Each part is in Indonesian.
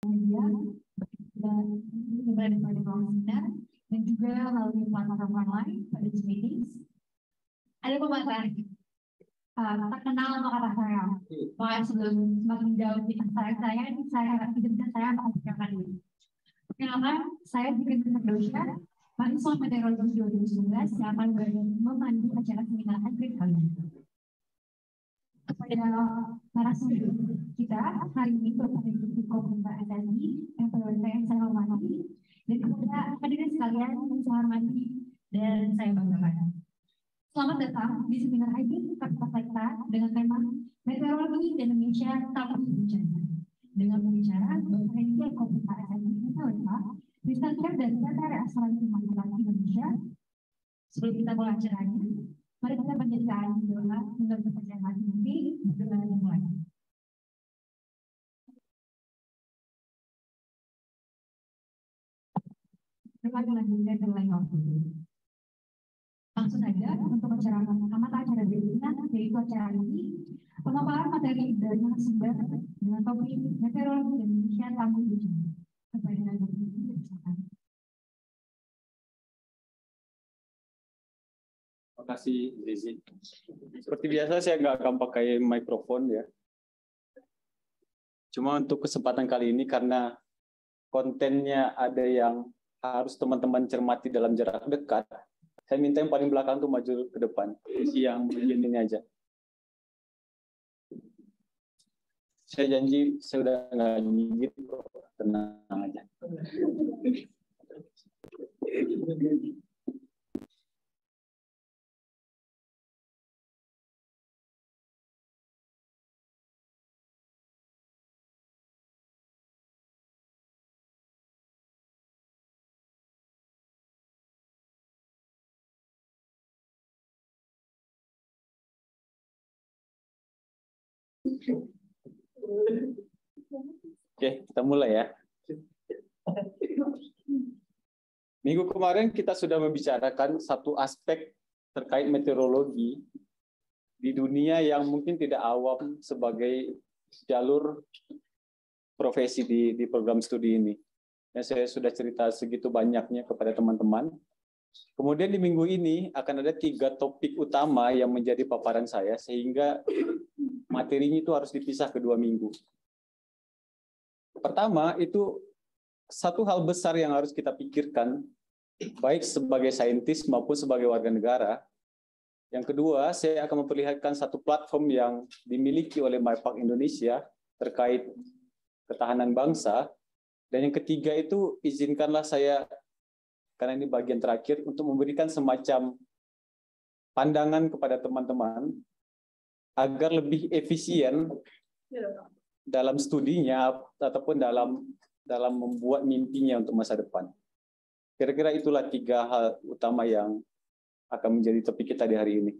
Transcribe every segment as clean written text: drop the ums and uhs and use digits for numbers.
media dan berada pada ruang seminar dan juga melalui platform online pada meetings. Ada pemaparan tak kenal maka tak sayang. Maka sebelum semakin jauh di antara saya mengucapkan diri. Perkenalkan, saya Dikri Firdausya, mahasiswa meteorologi 2019 yang akan memandu acara seminar hybrid kali ini. Kepada narasumber kita hari ini Bapak Ibu Komunitas SNI yang saya hormati dan kepada hadirin sekalian yang saya hormati dan saya banggakan. Selamat datang di seminar hybrid Fakultas Lekta dengan tema Meteorologi Indonesia Tanpa Bencana. Dengan pembicara Bapak Ibu Komunitas SNI researcher dari Center Astronomi Matematika Indonesia. Sebelum kita mulai acaranya, mari kita panjatkan doa untuk kepercayaan hati dengan dimulai. Langsung saja untuk acara pertama acara berikutnya yaitu acara ini pemaparan materi dari narasumber dengan topik meteorologi Indonesia tanpa bencana. Kepada Terima kasih, Zizi. Seperti biasa, saya nggak akan pakai mikrofon ya. Cuma untuk kesempatan kali ini, karena kontennya ada yang harus teman-teman cermati dalam jarak dekat, saya minta yang paling belakang tuh maju ke depan. Isi yang bagian ini aja. Saya janji, saya udah nggak nyinggit, tenang aja. Oke, kita mulai ya. Minggu kemarin kita sudah membicarakan satu aspek terkait meteorologi di dunia yang mungkin tidak awam sebagai jalur profesi di program studi ini. Ya, saya sudah cerita segitu banyaknya kepada teman-teman. Kemudian di minggu ini akan ada 3 topik utama yang menjadi paparan saya, sehingga materinya itu harus dipisah ke 2 minggu. Pertama, itu satu hal besar yang harus kita pikirkan, baik sebagai saintis maupun sebagai warga negara. Yang kedua, saya akan memperlihatkan satu platform yang dimiliki oleh MyPark Indonesia terkait ketahanan bangsa. Dan yang ketiga itu, izinkanlah saya, karena ini bagian terakhir, untuk memberikan semacam pandangan kepada teman-teman agar lebih efisien dalam studinya ataupun dalam membuat mimpinya untuk masa depan. Kira-kira itulah 3 hal utama yang akan menjadi topik kita di hari ini.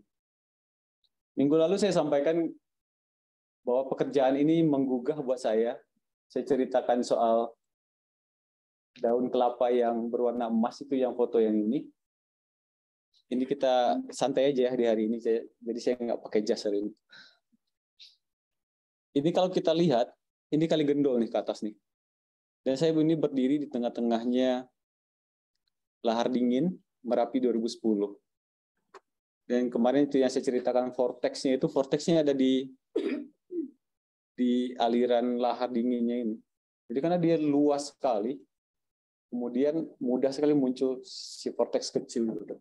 Minggu lalu saya sampaikan bahwa pekerjaan ini menggugah buat saya. Saya ceritakan soal daun kelapa yang berwarna emas itu, yang foto yang ini. Ini kita santai aja ya di hari ini, jadi saya nggak pakai jas hari ini. Ini kalau kita lihat, ini Kali Gendol nih ke atas nih. Dan saya ini berdiri di tengah-tengahnya lahar dingin Merapi 2010. Dan kemarin itu yang saya ceritakan vortexnya ada di aliran lahar dinginnya ini. Jadi karena dia luas sekali, kemudian mudah sekali muncul si vortex kecil gitu.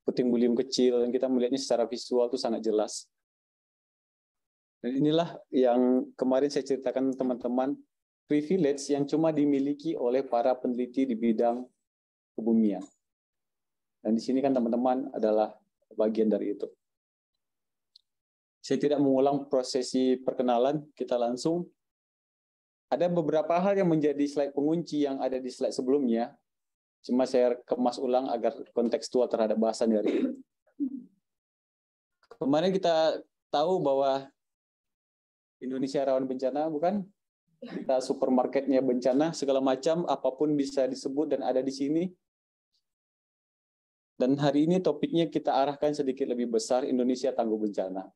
Puting beliung kecil, dan kita melihatnya secara visual itu sangat jelas. Dan inilah yang kemarin saya ceritakan teman-teman, privilege yang cuma dimiliki oleh para peneliti di bidang kebumian. Dan di sini kan teman-teman adalah bagian dari itu. Saya tidak mengulang prosesi perkenalan, kita langsung. Ada beberapa hal yang menjadi slide pengunci yang ada di slide sebelumnya, cuma saya kemas ulang agar kontekstual terhadap bahasan dari ini. Kemarin kita tahu bahwa Indonesia rawan bencana, bukan? Kita supermarketnya bencana, segala macam, apapun bisa disebut dan ada di sini. Dan hari ini topiknya kita arahkan sedikit lebih besar, Indonesia tangguh bencana.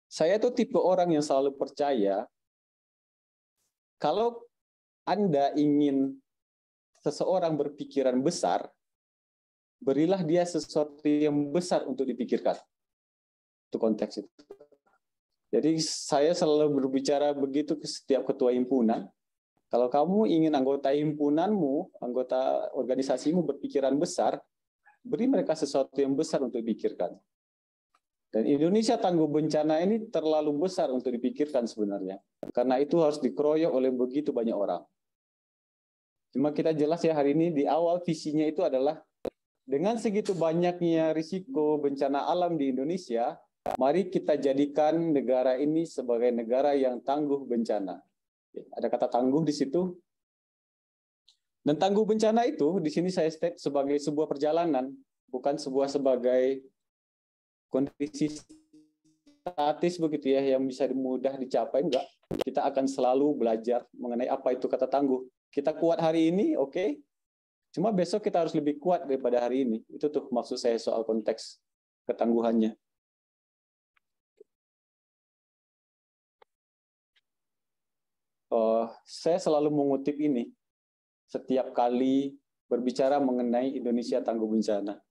Saya tuh tipe orang yang selalu percaya Kalau Anda ingin seseorang berpikiran besar, berilah dia sesuatu yang besar untuk dipikirkan. Itu konteks itu. Jadi saya selalu berbicara begitu ke setiap ketua himpunan. Kalau kamu ingin anggota himpunanmu, anggota organisasimu berpikiran besar, beri mereka sesuatu yang besar untuk dipikirkan. Dan Indonesia tangguh bencana ini terlalu besar untuk dipikirkan sebenarnya. Karena itu harus dikeroyok oleh begitu banyak orang. Cuma kita jelas ya hari ini di awal visinya itu adalah dengan segitu banyaknya risiko bencana alam di Indonesia, mari kita jadikan negara ini sebagai negara yang tangguh bencana. Ada kata tangguh di situ. Dan tangguh bencana itu di sini saya state sebagai sebuah perjalanan, bukan sebagai kondisi statis begitu ya yang bisa mudah dicapai. Enggak. Kita akan selalu belajar mengenai apa itu kata tangguh. Kita kuat hari ini, oke. Cuma besok kita harus lebih kuat daripada hari ini. Itu tuh maksud saya soal konteks ketangguhannya. Saya selalu mengutip ini setiap kali berbicara mengenai Indonesia tangguh bencana.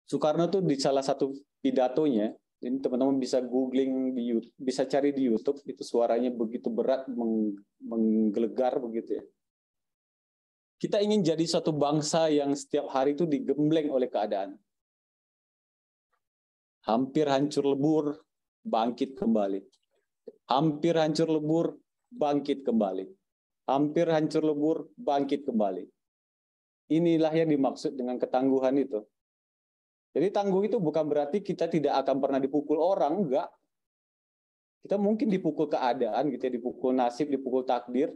Soekarno tuh di salah satu pidatonya, ini teman-teman bisa googling di YouTube, bisa cari di YouTube, itu suaranya begitu berat, menggelegar begitu ya. Kita ingin jadi suatu bangsa yang setiap hari itu digembleng oleh keadaan. Hampir hancur lebur, bangkit kembali. Hampir hancur lebur, bangkit kembali. Hampir hancur lebur, bangkit kembali. Inilah yang dimaksud dengan ketangguhan itu. Jadi tangguh itu bukan berarti kita tidak akan pernah dipukul orang, enggak. Kita mungkin dipukul keadaan, gitu ya, dipukul nasib, dipukul takdir.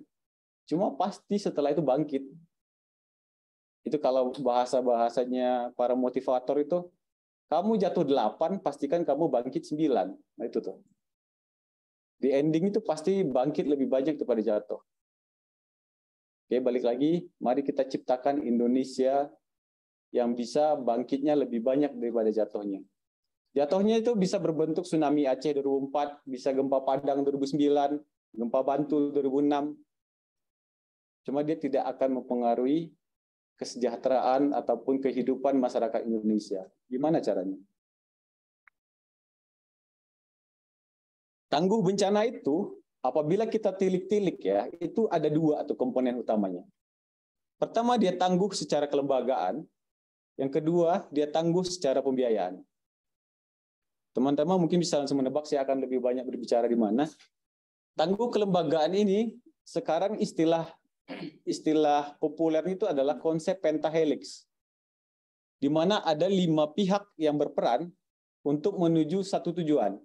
Cuma pasti setelah itu bangkit. Itu kalau bahasa-bahasanya para motivator itu, kamu jatuh 8, pastikan kamu bangkit 9. Nah itu tuh. Di ending itu pasti bangkit lebih banyak daripada jatuh. Oke, balik lagi, mari kita ciptakan Indonesia yang bisa bangkitnya lebih banyak daripada jatuhnya. Jatuhnya itu bisa berbentuk tsunami Aceh 2004, bisa gempa Padang 2009, gempa Bantul 2006. Cuma dia tidak akan mempengaruhi kesejahteraan ataupun kehidupan masyarakat Indonesia. Gimana caranya? Tangguh bencana itu, apabila kita tilik-tilik ya, itu ada 2 atau komponen utamanya. Pertama, dia tangguh secara kelembagaan. Yang kedua, dia tangguh secara pembiayaan. Teman-teman mungkin bisa langsung menebak, saya akan lebih banyak berbicara di mana. Tangguh kelembagaan ini, sekarang istilah populer itu adalah konsep pentahelix, di mana ada 5 pihak yang berperan untuk menuju satu tujuan.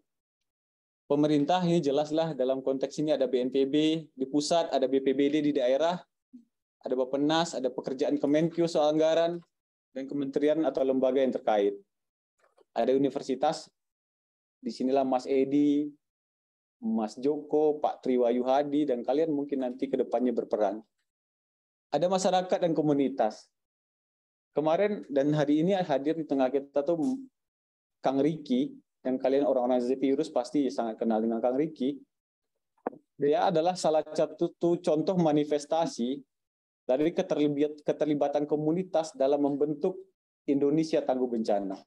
Pemerintah ini jelaslah dalam konteks ini ada BNPB di pusat, ada BPBD di daerah, ada Bappenas, ada pekerjaan Kemenkyu soal anggaran, dan kementerian atau lembaga yang terkait. Ada universitas, disinilah Mas Edi, Mas Joko, Pak Triwayu Hadi, dan kalian mungkin nanti ke depannya berperan. Ada masyarakat dan komunitas. Kemarin dan hari ini hadir di tengah kita tuh Kang Riki, yang kalian orang-orang Zephyrus pasti sangat kenal dengan Kang Riki. Dia adalah salah satu contoh manifestasi dari keterlibatan komunitas dalam membentuk Indonesia tangguh bencana.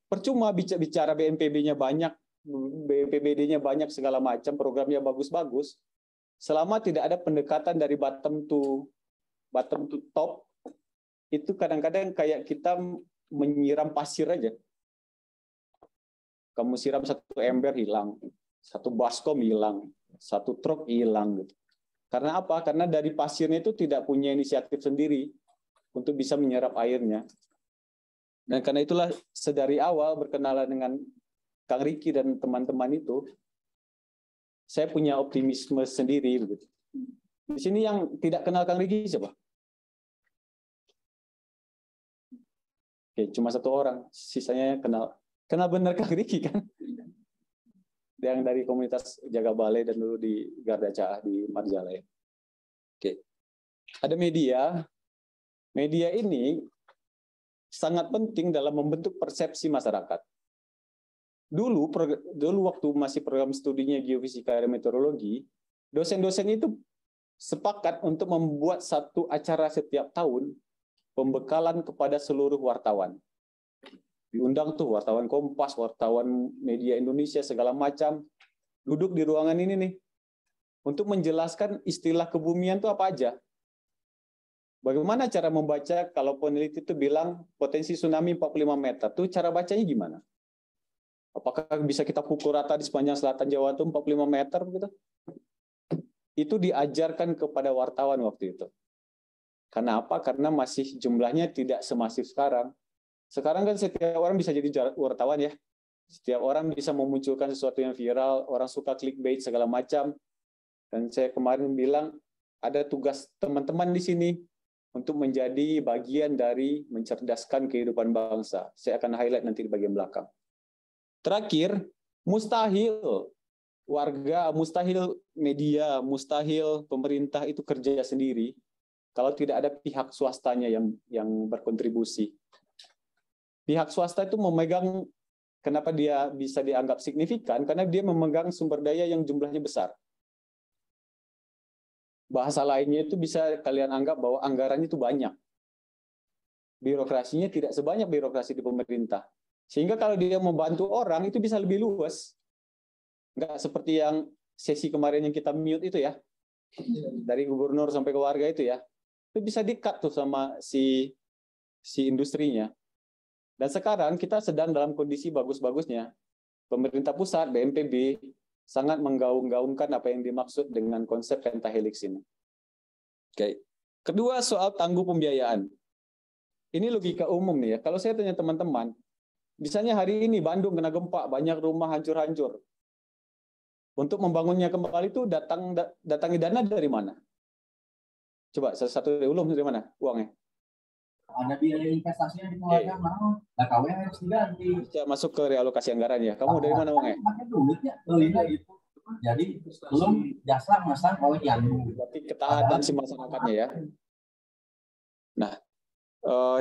Percuma bicara BNPB-nya banyak, BPBD-nya banyak segala macam, programnya bagus-bagus, selama tidak ada pendekatan dari bottom to top, itu kadang-kadang kayak kita menyiram pasir aja. Kamu siram 1 ember hilang, 1 baskom hilang, 1 truk hilang gitu. Karena apa? Karena dari pasirnya itu tidak punya inisiatif sendiri untuk bisa menyerap airnya. Dan karena itulah sedari awal berkenalan dengan Kang Riki dan teman-teman itu, saya punya optimisme sendiri begitu. Di sini yang tidak kenal Kang Riki siapa? Oke, cuma 1 orang, sisanya kenal benar Kang Riki kan? Yang dari komunitas Jaga Balai dan dulu di Garda Cah di Marjalaya. Oke. Ada media. Media ini sangat penting dalam membentuk persepsi masyarakat. Dulu waktu masih program studinya geofisika dan meteorologi, Dosen-dosen itu sepakat untuk membuat satu acara setiap tahun pembekalan kepada seluruh wartawan. Diundang tuh wartawan Kompas, wartawan media Indonesia, segala macam, duduk di ruangan ini nih, untuk menjelaskan istilah kebumian itu apa aja. Bagaimana cara membaca kalau peneliti itu bilang potensi tsunami 45 meter, tuh cara bacanya gimana? Apakah bisa kita pukul rata di sepanjang selatan Jawa itu 45 meter gitu? Itu diajarkan kepada wartawan waktu itu. Karena apa? Karena masih jumlahnya tidak semasif sekarang. Sekarang kan setiap orang bisa jadi wartawan ya. Setiap orang bisa memunculkan sesuatu yang viral, orang suka clickbait segala macam. Dan saya kemarin bilang ada tugas teman-teman di sini untuk menjadi bagian dari mencerdaskan kehidupan bangsa. Saya akan highlight nanti di bagian belakang. Terakhir, mustahil warga, mustahil media, mustahil pemerintah itu kerja sendiri kalau tidak ada pihak swastanya yang berkontribusi. Pihak swasta itu memegang, kenapa dia bisa dianggap signifikan? Karena dia memegang sumber daya yang jumlahnya besar. Bahasa lainnya itu bisa kalian anggap bahwa anggarannya itu banyak. Birokrasinya tidak sebanyak birokrasi di pemerintah. Sehingga kalau dia membantu orang, itu bisa lebih luas. Nggak seperti yang sesi kemarin yang kita mute itu ya, dari gubernur sampai ke warga itu ya, itu bisa di-cut tuh sama si industrinya. Dan sekarang kita sedang dalam kondisi bagus-bagusnya. Pemerintah pusat, BNPB, sangat menggaung-gaungkan apa yang dimaksud dengan konsep pentahelix ini. Oke. Kedua, soal tangguh pembiayaan. Ini logika umum nih ya. Kalau saya tanya teman-teman, misalnya hari ini Bandung kena gempa, banyak rumah hancur-hancur. Untuk membangunnya kembali itu datangi dana dari mana? Coba satu ulum dari mana uangnya? Ada biaya investasi yang dikeluarkan mau, nah KW harus diganti. Bisa masuk ke realokasi anggaran ya. Kamu dari mana uangnya? Pakai duitnya, belinya gitu. Jadi belum jasa masang oleh yang. Berarti ketaatan si masyarakatnya ya. Nah,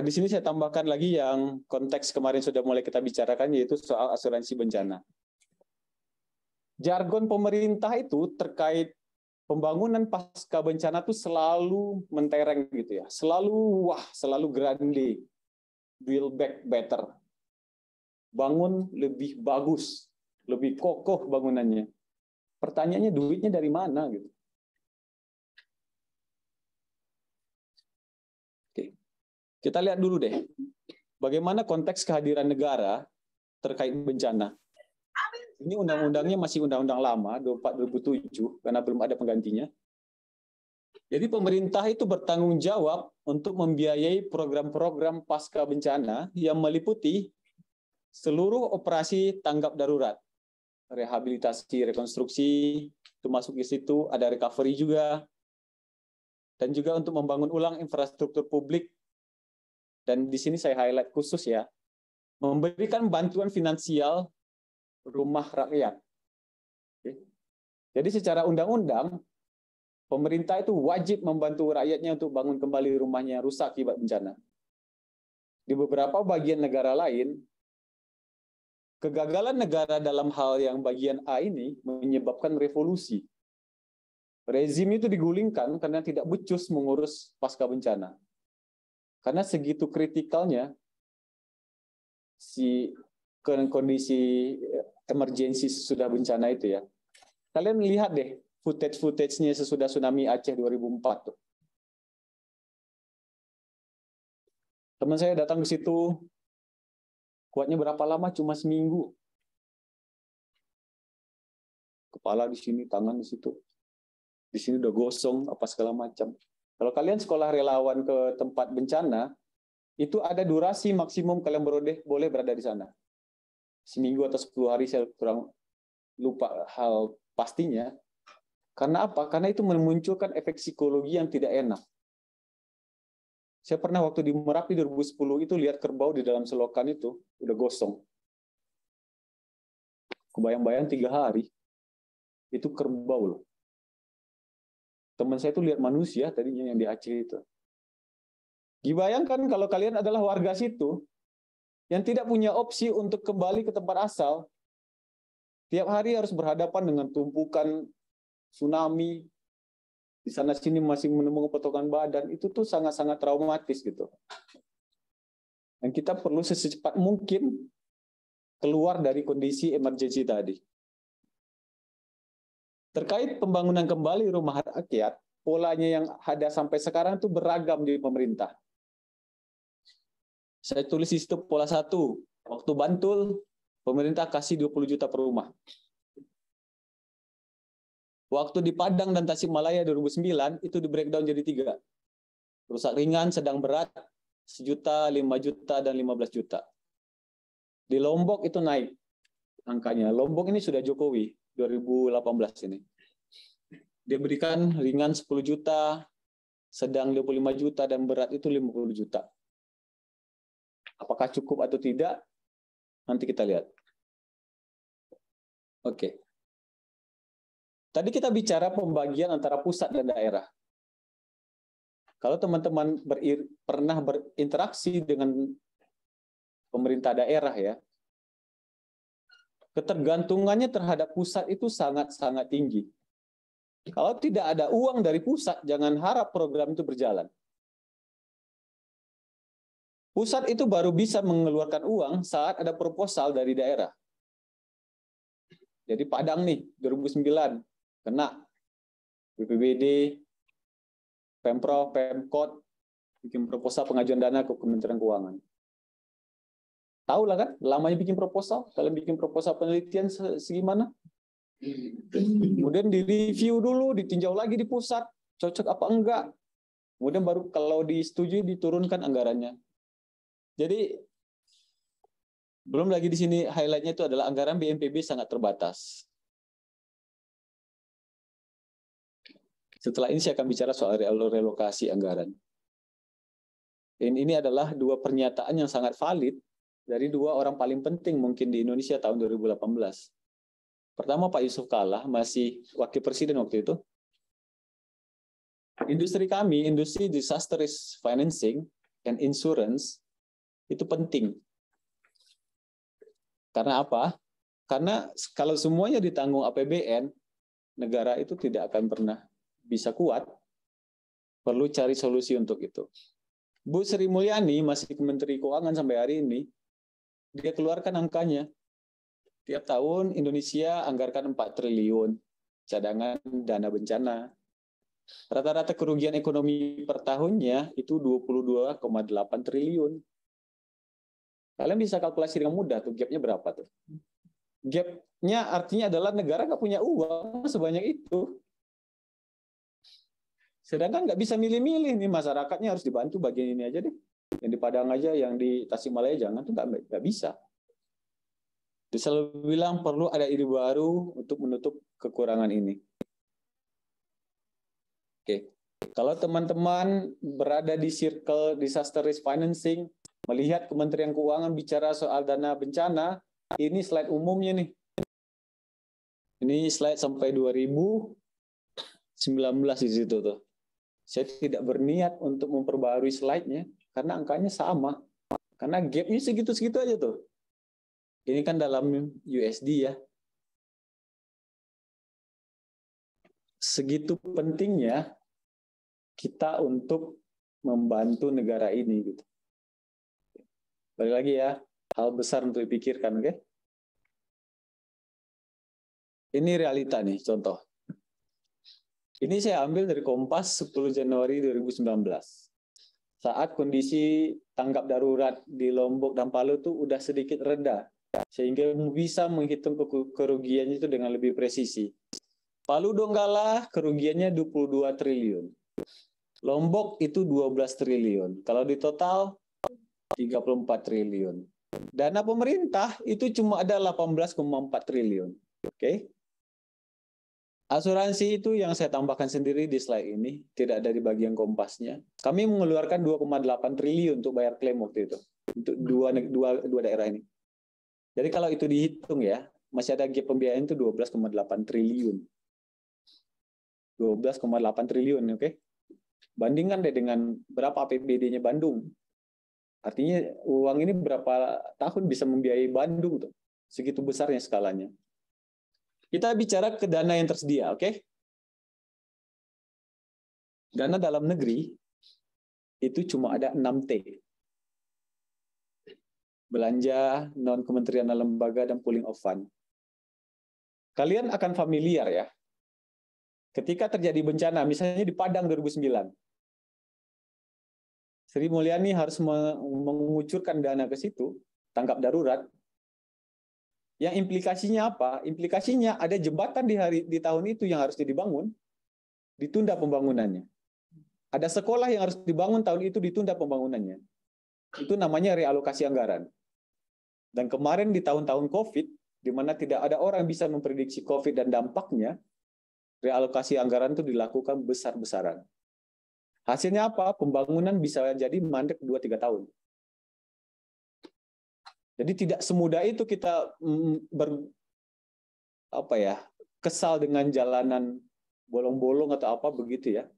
di sini saya tambahkan lagi yang konteks kemarin sudah mulai kita bicarakan, yaitu soal asuransi bencana. Jargon pemerintah itu terkait pembangunan pasca bencana itu selalu mentereng gitu ya, selalu grande, build back better, bangun lebih bagus, lebih kokoh bangunannya. Pertanyaannya duitnya dari mana gitu? Oke. Kita lihat dulu deh, bagaimana konteks kehadiran negara terkait bencana. Ini undang-undangnya masih undang-undang lama, 24/2007, karena belum ada penggantinya. Jadi pemerintah itu bertanggung jawab untuk membiayai program-program pasca bencana yang meliputi seluruh operasi tanggap darurat, rehabilitasi, rekonstruksi, itu masuk di situ, ada recovery juga, dan juga untuk membangun ulang infrastruktur publik. Dan di sini saya highlight khusus ya, memberikan bantuan finansial rumah rakyat. Jadi secara undang-undang, pemerintah itu wajib membantu rakyatnya untuk bangun kembali rumahnya yang rusak akibat bencana. Di beberapa bagian negara lain, kegagalan negara dalam hal yang bagian A ini menyebabkan revolusi. Rezim itu digulingkan karena tidak becus mengurus pasca bencana. Karena segitu kritikalnya si kondisi emergensi sudah bencana itu ya. Kalian lihat deh footage-nya sesudah tsunami Aceh 2004 tuh. Teman saya datang ke situ, kuatnya berapa lama? Cuma seminggu. Kepala di sini, tangan di situ. Di sini udah gosong, apa segala macam. Kalau kalian sekolah relawan ke tempat bencana, itu ada durasi maksimum kalian boleh berada di sana. Seminggu atau 10 hari, saya kurang lupa hal pastinya. Karena apa? Karena itu memunculkan efek psikologi yang tidak enak. Saya pernah waktu di Merapi 2010 itu lihat kerbau di dalam selokan itu udah gosong. Kebayang-bayang 3 hari itu kerbau loh. Teman saya itu lihat manusia tadinya yang di Aceh itu. Dibayangkan kalau kalian adalah warga situ yang tidak punya opsi untuk kembali ke tempat asal, tiap hari harus berhadapan dengan tumpukan tsunami, di sana sini masih menemukan potongan badan, itu tuh sangat-sangat traumatis gitu. Dan kita perlu secepat mungkin keluar dari kondisi emergency tadi. Terkait pembangunan kembali rumah rakyat, polanya yang ada sampai sekarang itu beragam di pemerintah. Saya tulis di situ pola 1, waktu Bantul, pemerintah kasih 20 juta per rumah. Waktu di Padang dan Tasikmalaya 2009, itu di breakdown jadi 3. Rusak ringan, sedang berat, 1 juta, 5 juta, dan 15 juta. Di Lombok itu naik angkanya. Lombok ini sudah Jokowi, 2018 ini. Dia berikan ringan 10 juta, sedang 25 juta, dan berat itu 50 juta. Apakah cukup atau tidak? Nanti kita lihat. Oke. Tadi kita bicara pembagian antara pusat dan daerah. Kalau teman-teman pernah berinteraksi dengan pemerintah daerah ya, ketergantungannya terhadap pusat itu sangat-sangat tinggi. Kalau tidak ada uang dari pusat, jangan harap program itu berjalan. Pusat itu baru bisa mengeluarkan uang saat ada proposal dari daerah. Jadi Padang nih, 2009, kena BPBD, Pemprov, Pemkot, bikin proposal pengajuan dana ke Kementerian Keuangan. Tahu lah kan, lamanya bikin proposal. Kalian bikin proposal penelitian segimana? Kemudian direview dulu, ditinjau lagi di pusat, cocok apa enggak. Kemudian baru kalau disetujui diturunkan anggarannya. Jadi belum lagi di sini highlight-nya itu adalah anggaran BNPB sangat terbatas. Setelah ini saya akan bicara soal relokasi anggaran. Ini adalah 2 pernyataan yang sangat valid dari 2 orang paling penting mungkin di Indonesia tahun 2018. Pertama Pak Yusuf Kalla, masih wakil presiden waktu itu. Industri kami, industri disaster risk financing and insurance, itu penting. Karena apa? Karena kalau semuanya ditanggung APBN, negara itu tidak akan pernah bisa kuat, perlu cari solusi untuk itu. Bu Sri Mulyani masih Menteri Keuangan sampai hari ini, dia keluarkan angkanya. Tiap tahun Indonesia anggarkan 4 triliun cadangan dana bencana. Rata-rata kerugian ekonomi per tahunnya itu 22,8 triliun. Kalian bisa kalkulasi dengan mudah tuh gapnya berapa tuh. Gapnya artinya adalah negara nggak punya uang sebanyak itu. Sedangkan nggak bisa milih-milih nih, masyarakatnya harus dibantu bagian ini aja deh. Yang di Padang aja, yang di Tasikmalaya jangan, tuh nggak bisa. Dia selalu bilang perlu ada ide baru untuk menutup kekurangan ini. Oke, kalau teman-teman berada di circle disaster risk financing, melihat Kementerian Keuangan bicara soal dana bencana, ini slide umumnya nih. Ini slide sampai 2019 di situ tuh. Saya tidak berniat untuk memperbarui slide-nya karena angkanya sama. Karena gap-nya segitu-segitu aja tuh. Ini kan dalam USD ya. Segitu pentingnya kita untuk membantu negara ini gitu. Balik lagi ya, hal besar untuk dipikirkan, oke? Ini realita nih, contoh. Ini saya ambil dari Kompas 10 Januari 2019. Saat kondisi tanggap darurat di Lombok dan Palu tuh udah sedikit reda, sehingga bisa menghitung kerugiannya itu dengan lebih presisi. Palu Donggala kerugiannya 22 triliun. Lombok itu 12 triliun. Kalau di total 34 triliun. Dana pemerintah itu cuma ada 18,4 triliun. Oke. Asuransi itu yang saya tambahkan sendiri di slide ini, tidak ada di bagian Kompasnya. Kami mengeluarkan 2,8 triliun untuk bayar klaim waktu itu, untuk dua daerah ini. Jadi kalau itu dihitung ya, masih ada gap pembiayaan itu 12,8 triliun. 12,8 triliun, oke? Bandingkan deh dengan berapa APBD-nya Bandung. Artinya uang ini berapa tahun bisa membiayai Bandung tuh. Segitu besarnya skalanya. Kita bicara ke dana yang tersedia, oke? Dana dalam negeri itu cuma ada 6T. Belanja, non-kementerian dan lembaga, dan pooling of fund. Kalian akan familiar ya. Ketika terjadi bencana, misalnya di Padang 2009, Sri Mulyani harus mengucurkan dana ke situ, tanggap darurat. Yang implikasinya apa? Implikasinya ada jembatan di tahun itu yang harus dibangun, ditunda pembangunannya. Ada sekolah yang harus dibangun tahun itu, ditunda pembangunannya. Itu namanya realokasi anggaran. Dan kemarin di tahun-tahun COVID, di mana tidak ada orang bisa memprediksi COVID dan dampaknya, realokasi anggaran itu dilakukan besar-besaran. Hasilnya apa? Pembangunan bisa jadi mandek 2-3 tahun. Jadi tidak semudah itu kita kesal dengan jalanan bolong-bolong atau apa begitu ya.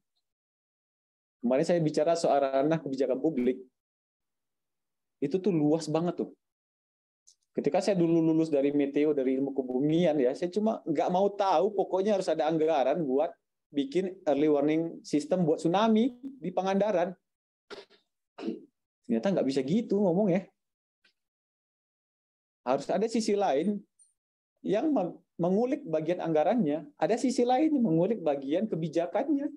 Kemarin saya bicara soal ranah kebijakan publik. Itu tuh luas banget tuh. Ketika saya dulu lulus dari Meteo, dari ilmu kebumian ya, saya cuma nggak mau tahu, pokoknya harus ada anggaran buat bikin early warning system buat tsunami di Pangandaran. Ternyata nggak bisa gitu ngomong ya. Harus ada sisi lain yang mengulik bagian anggarannya, ada sisi lain yang mengulik bagian kebijakannya.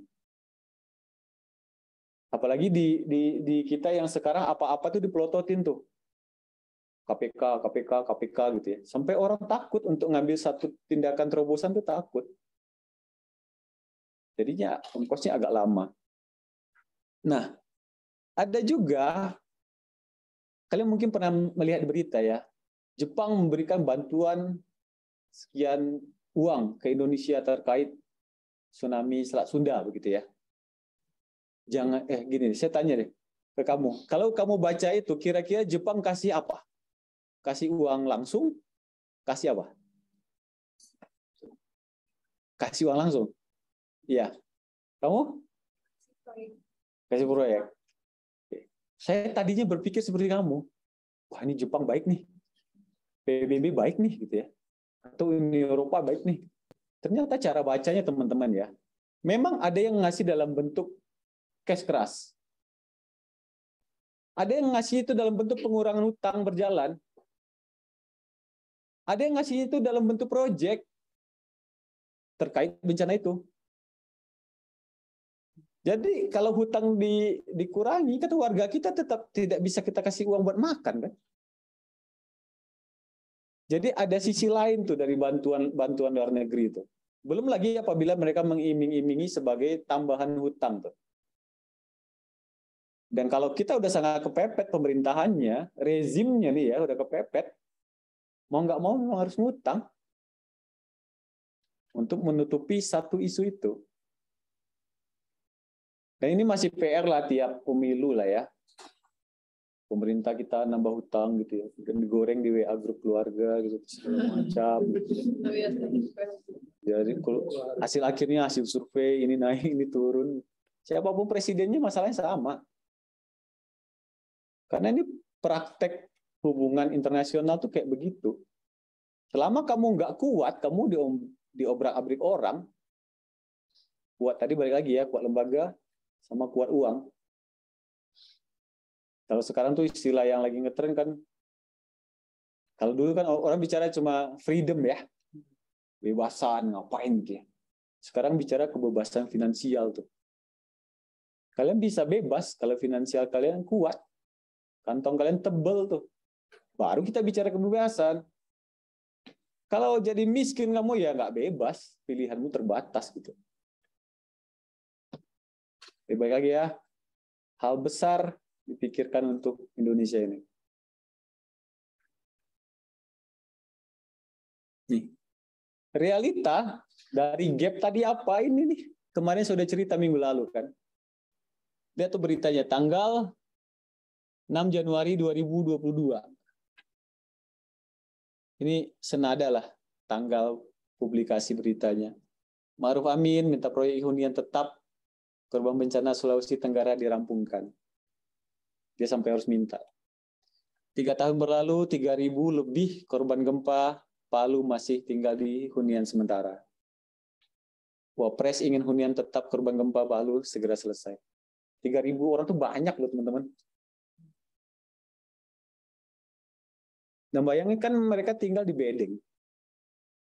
Apalagi di kita yang sekarang apa-apa tuh dipelototin tuh. KPK gitu ya. Sampai orang takut untuk ngambil satu tindakan terobosan tuh takut. Jadinya ongkosnya agak lama. Nah, ada juga, kalian mungkin pernah melihat berita ya, Jepang memberikan bantuan sekian uang ke Indonesia terkait tsunami Selat Sunda begitu ya. Jangan gini, saya tanya deh ke kamu. Kalau kamu baca itu, kira-kira Jepang kasih apa? Kasih uang langsung? Kasih apa? Kasih uang langsung? Iya. Kamu? Kasih proyek. Saya tadinya berpikir seperti kamu. Wah, ini Jepang baik nih. PBB baik nih gitu ya. Atau Uni Eropa baik nih. Ternyata cara bacanya teman-teman ya. Memang ada yang ngasih dalam bentuk cash keras. Ada yang ngasih itu dalam bentuk pengurangan hutang berjalan. Ada yang ngasih itu dalam bentuk proyek terkait bencana itu. Jadi kalau hutang dikurangi, kan warga kita tetap tidak bisa kita kasih uang buat makan kan. Jadi ada sisi lain tuh dari bantuan luar negeri itu. Belum lagi apabila mereka mengiming-imingi sebagai tambahan hutang tuh. Dan kalau kita udah sangat kepepet pemerintahannya, rezimnya nih ya udah kepepet, mau nggak mau memang harus ngutang untuk menutupi satu isu itu. Dan ini masih PR lah tiap pemilu lah ya. Pemerintah kita nambah hutang gitu ya, dan digoreng di WA grup keluarga gitu segala macam. Jadi hasil akhirnya hasil survei ini naik ini turun. Siapapun presidennya masalahnya sama. Karena ini praktek hubungan internasional tuh kayak begitu. Selama kamu nggak kuat, kamu diobrak-abrik orang. Kuat tadi balik lagi ya, kuat lembaga sama kuat uang. Kalau sekarang tuh istilah yang lagi ngetren kan, kalau dulu kan orang bicara cuma freedom ya, bebasan ngapain gitu ya. Sekarang bicara kebebasan finansial tuh. Kalian bisa bebas kalau finansial kalian kuat, kantong kalian tebel tuh. Baru kita bicara kebebasan. Kalau jadi miskin kamu ya nggak bebas, pilihanmu terbatas gitu. Baik lagi ya, hal besar dipikirkan untuk Indonesia ini. Nih, realita dari gap tadi apa ini nih? Kemarin sudah cerita minggu lalu kan. Lihat tuh beritanya tanggal 6 Januari 2022. Ini senada lah tanggal publikasi beritanya. Ma'ruf Amin minta proyek hunian tetap korban bencana Sulawesi Tenggara dirampungkan. Dia sampai harus minta. 3 tahun berlalu, 3.000 lebih korban gempa Palu masih tinggal di hunian sementara. Wapres ingin hunian tetap korban gempa Palu segera selesai. 3.000 orang tuh banyak loh teman-teman. Dan bayangin kan mereka tinggal di bedeng.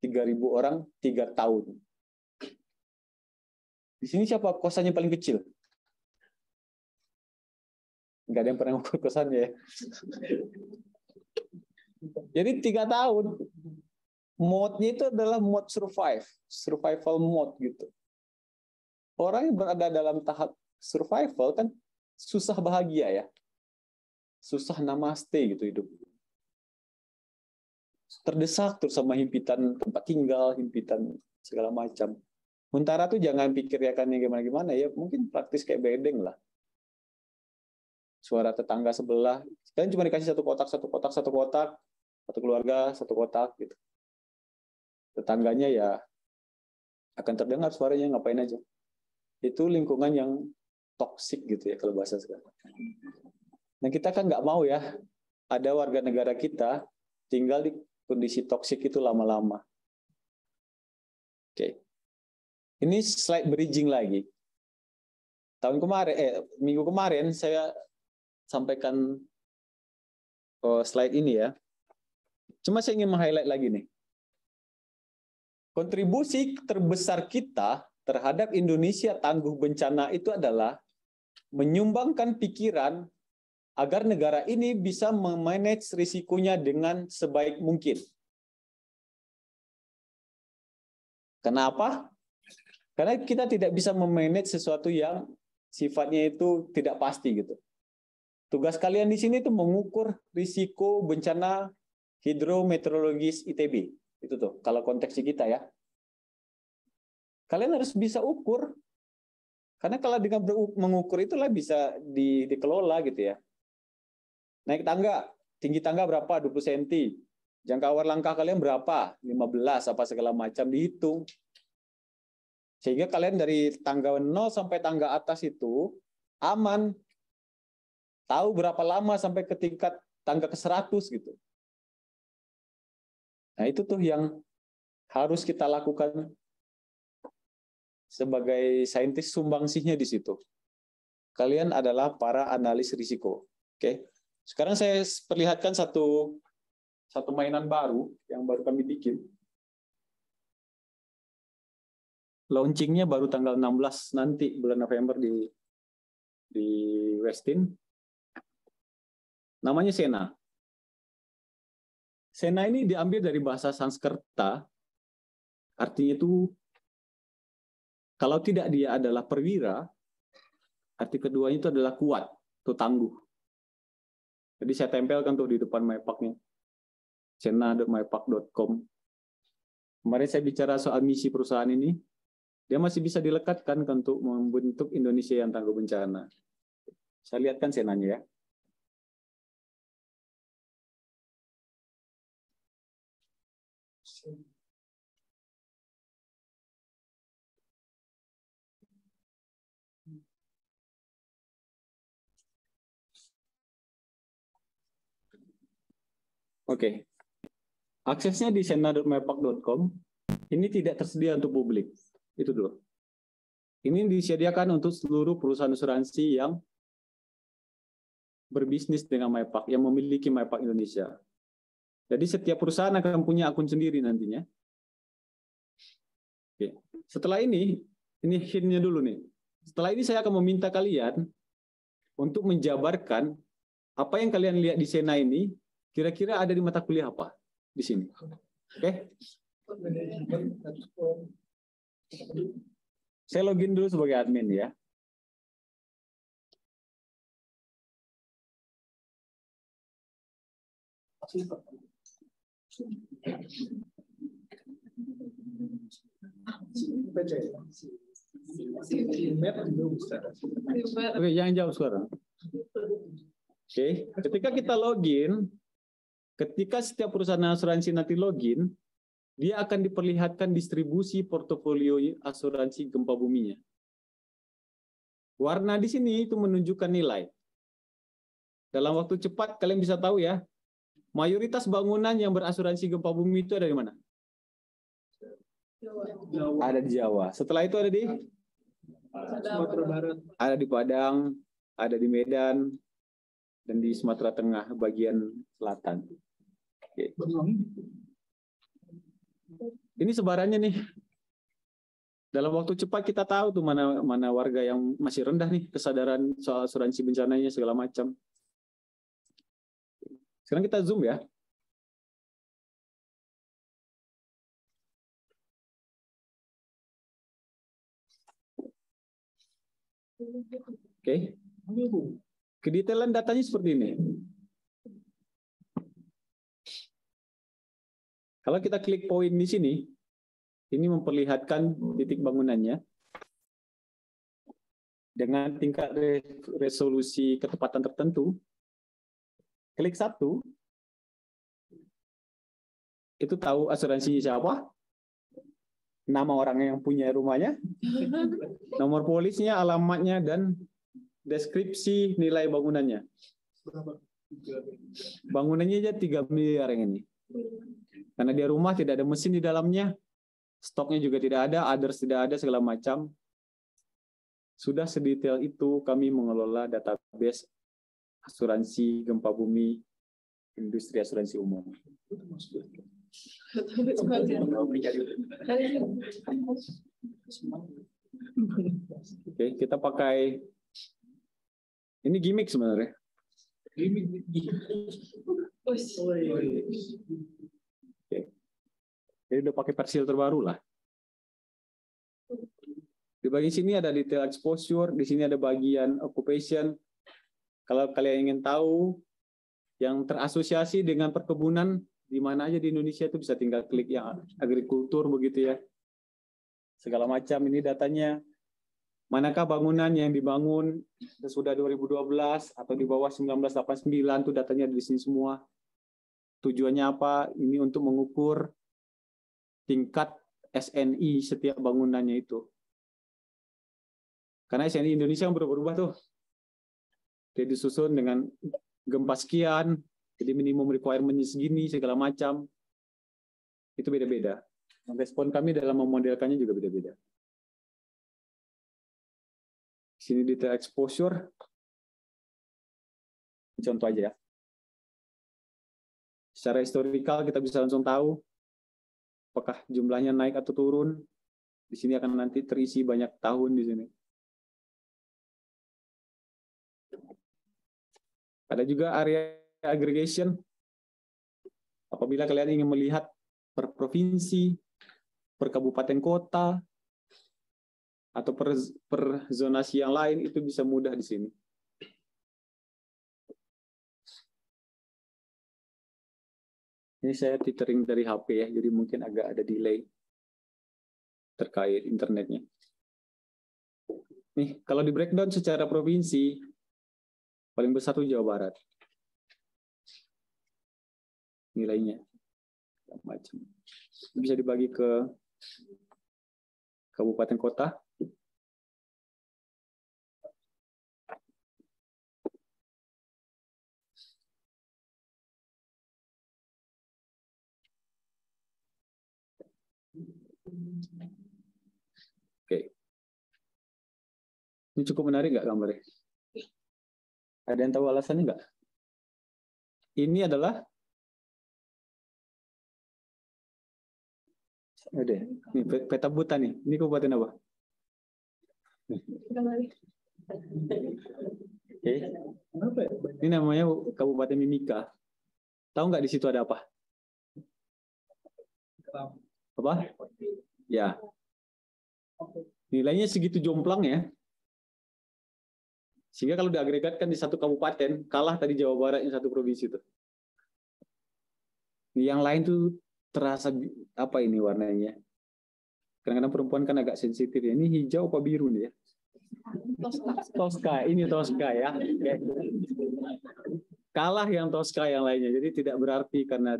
3.000 orang 3 tahun. Di sini siapa kosannya paling kecil? Nggak ada yang pernah ngukur kosannya ya. Jadi 3 tahun. Mode-nya itu adalah mode survival mode gitu. Orang yang berada dalam tahap survival kan susah bahagia ya. Susah namaste gitu hidup. Terdesak terus sama himpitan tempat tinggal, himpitan segala macam. Sementara tuh jangan pikir ya kan gimana-gimana ya, mungkin praktis kayak bedeng lah. Suara tetangga sebelah, kalian cuma dikasih satu kotak, satu keluarga, satu kotak gitu. Tetangganya ya akan terdengar suaranya, ngapain aja. Itu lingkungan yang toksik gitu ya kalau bahasa sekarang. Nah kita kan nggak mau ya, ada warga negara kita tinggal di kondisi toksik itu lama-lama. Oke. Ini slide bridging lagi. Minggu kemarin saya sampaikan slide ini ya. Cuma saya ingin meng-highlight lagi nih. Kontribusi terbesar kita terhadap Indonesia tangguh bencana itu adalah menyumbangkan pikiran agar negara ini bisa memanage risikonya dengan sebaik mungkin. Kenapa? Karena kita tidak bisa memanage sesuatu yang sifatnya itu tidak pasti gitu. Tugas kalian di sini itu mengukur risiko bencana hidrometeorologis ITB. Itu tuh, kalau konteks kita ya. Kalian harus bisa ukur. Karena kalau dengan mengukur itulah bisa dikelola gitu ya. Naik tangga, tinggi tangga berapa? 20 cm. Jangkauan langkah kalian berapa? 15 apa segala macam dihitung. Sehingga kalian dari tangga 0 sampai tangga atas itu aman. Tahu berapa lama sampai ke tingkat tangga ke 100 gitu. Nah, itu tuh yang harus kita lakukan sebagai saintis, sumbangsihnya di situ. Kalian adalah para analis risiko. Oke. Sekarang saya perlihatkan satu mainan baru yang baru kami bikin. Launchingnya baru tanggal 16 nanti bulan November di Westin. Namanya Sena. Sena ini diambil dari bahasa Sanskerta, artinya itu kalau tidak dia adalah perwira, arti keduanya itu adalah kuat atau tangguh. Jadi saya tempelkan tuh di depan mypack-nya, sena.mypack.com. Kemarin saya bicara soal misi perusahaan ini, dia masih bisa dilekatkan untuk membentuk Indonesia yang tangguh bencana. Saya lihatkan Senanya ya. Oke. Aksesnya di sena.mypack.com. Ini tidak tersedia untuk publik. Itu dulu. Ini disediakan untuk seluruh perusahaan asuransi yang berbisnis dengan mypack, yang memiliki mypack Indonesia. Jadi setiap perusahaan akan punya akun sendiri nantinya. Oke. Setelah ini hint-nya dulu nih. Setelah ini saya akan meminta kalian untuk menjabarkan apa yang kalian lihat di Sena ini, kira-kira ada di mata kuliah apa di sini. Oke? Saya login dulu sebagai admin ya. Oke, jangan jawab sekarang. Oke, ketika kita login, ketika setiap perusahaan asuransi nanti login, dia akan diperlihatkan distribusi portofolio asuransi gempa buminya. Warna di sini itu menunjukkan nilai. Dalam waktu cepat kalian bisa tahu ya, mayoritas bangunan yang berasuransi gempa bumi itu ada di mana? Ada di Jawa. Setelah itu ada di Sumatera Barat. ada di Padang, ada di Medan, dan di Sumatera Tengah bagian selatan. Oke. Ini sebarannya nih. Dalam waktu cepat kita tahu tuh mana warga yang masih rendah nih kesadaran soal asuransi bencananya segala macam. Sekarang kita zoom ya. Oke. Kedetailan datanya seperti ini. Kalau kita klik poin di sini, ini memperlihatkan titik bangunannya dengan tingkat resolusi ketepatan tertentu. Klik satu, itu tahu asuransinya siapa, nama orang yang punya rumahnya, nomor polisnya, alamatnya, dan deskripsi nilai bangunannya. Bangunannya aja 3 miliar yang ini. Karena dia rumah tidak ada mesin di dalamnya, stoknya juga tidak ada, others tidak ada, segala macam. Sudah sedetail itu kami mengelola database asuransi gempa bumi, industri asuransi umum. Oke, kita pakai ini gimmick sebenarnya. Oke. Jadi udah pakai versi terbaru lah. Di bagian sini ada detail exposure, di sini ada bagian occupation. Kalau kalian ingin tahu yang terasosiasi dengan perkebunan di mana aja di Indonesia itu bisa tinggal klik yang agrikultur begitu ya. Segala macam ini datanya. Manakah bangunan yang dibangun sesudah 2012 atau di bawah 1989 itu datanya di sini semua. Tujuannya apa? Ini untuk mengukur tingkat SNI setiap bangunannya itu. Karena SNI Indonesia yang berubah-ubah tuh. Dia disusun dengan gempa sekian, jadi minimum requirement-nya segini, segala macam. Itu beda-beda. Respon kami dalam memodelkannya juga beda-beda. Sini detail exposure. Contoh aja ya. Secara historikal kita bisa langsung tahu apakah jumlahnya naik atau turun. Di sini akan nanti terisi banyak tahun di sini. Ada juga area aggregation. Apabila kalian ingin melihat per provinsi, per kabupaten kota, atau per zonasi yang lain, itu bisa mudah di sini. Ini saya tethering dari HP ya, jadi mungkin agak ada delay terkait internetnya. Nih, kalau di breakdown secara provinsi, paling besar itu Jawa Barat. Nilainya macam. Bisa dibagi ke kabupaten kota. Oke. Ini cukup menarik nggak gambarnya? Ada yang tahu alasannya nggak? Ini adalah ini peta buta nih. Ini kabupaten apa? Oke. Ini namanya Kabupaten Mimika. Tahu nggak di situ ada apa? Apa? Ya. Nilainya segitu jomplang ya. Sehingga kalau diagregatkan di satu kabupaten, kalah tadi Jawa Barat yang satu provinsi itu. Yang lain tuh terasa apa ini warnanya? Kadang-kadang perempuan kan agak sensitif ya. Ini hijau apa biru nih ya? Tosca. Ini Tosca ya. Kalah yang Tosca yang lainnya. Jadi tidak berarti karena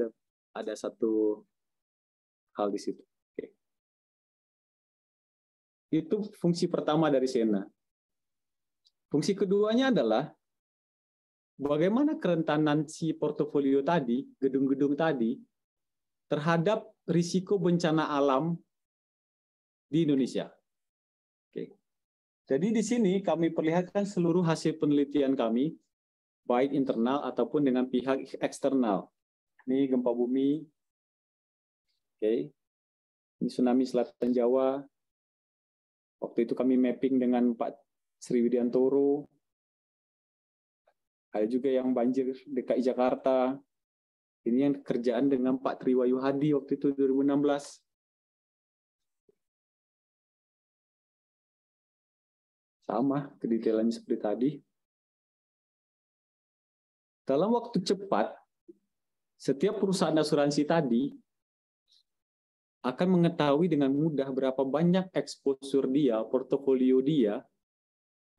ada satu hal di situ. Oke. Itu fungsi pertama dari Sena. Fungsi keduanya adalah bagaimana kerentanan si portofolio tadi, gedung-gedung tadi, terhadap risiko bencana alam di Indonesia. Oke. Jadi di sini kami perlihatkan seluruh hasil penelitian kami, baik internal ataupun dengan pihak eksternal. Ini gempa bumi, oke. Ini tsunami Selatan Jawa. Waktu itu kami mapping dengan Pak Sriwidiantoro. Ada juga yang banjir DKI Jakarta. Ini yang kerjaan dengan Pak Triwayu Hadi waktu itu 2016. Sama, kedetailannya seperti tadi. Dalam waktu cepat, setiap perusahaan asuransi tadi akan mengetahui dengan mudah berapa banyak exposure dia, portofolio dia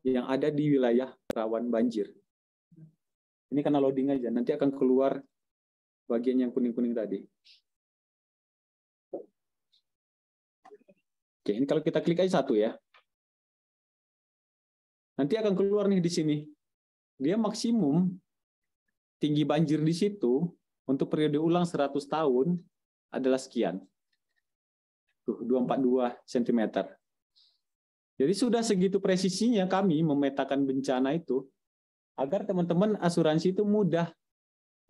yang ada di wilayah rawan banjir. Ini karena loading aja, nanti akan keluar bagian yang kuning-kuning tadi. Oke, ini kalau kita klik aja satu ya. Nanti akan keluar nih di sini. Dia maksimum tinggi banjir di situ untuk periode ulang 100 tahun adalah sekian. Tuh, 242 cm. Jadi sudah segitu presisinya kami memetakan bencana itu, agar teman-teman asuransi itu mudah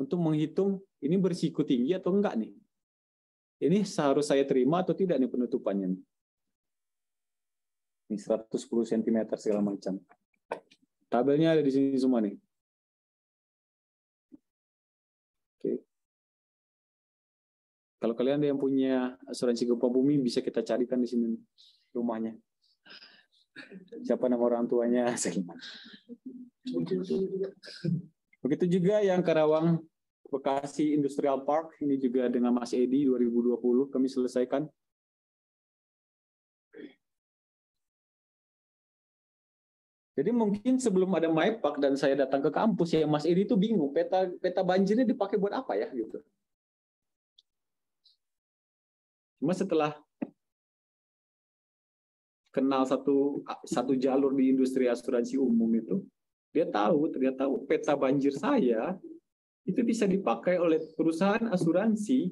untuk menghitung ini berisiko tinggi atau enggak nih. Ini seharus saya terima atau tidak nih penutupannya. Ini 110 cm segala macam. Tabelnya ada di sini semua nih. Oke. Kalau kalian ada yang punya asuransi gempa bumi, bisa kita carikan di sini rumahnya. Siapa nama orang tuanya? Begitu juga yang Karawang Bekasi Industrial Park, ini juga dengan Mas Edi 2020 kami selesaikan. Jadi mungkin sebelum ada MyPark dan saya datang ke kampus ya Mas Edi itu bingung peta banjirnya dipakai buat apa ya gitu. Cuma setelah kenal satu jalur di industri asuransi umum itu, dia tahu ternyata peta banjir saya itu bisa dipakai oleh perusahaan asuransi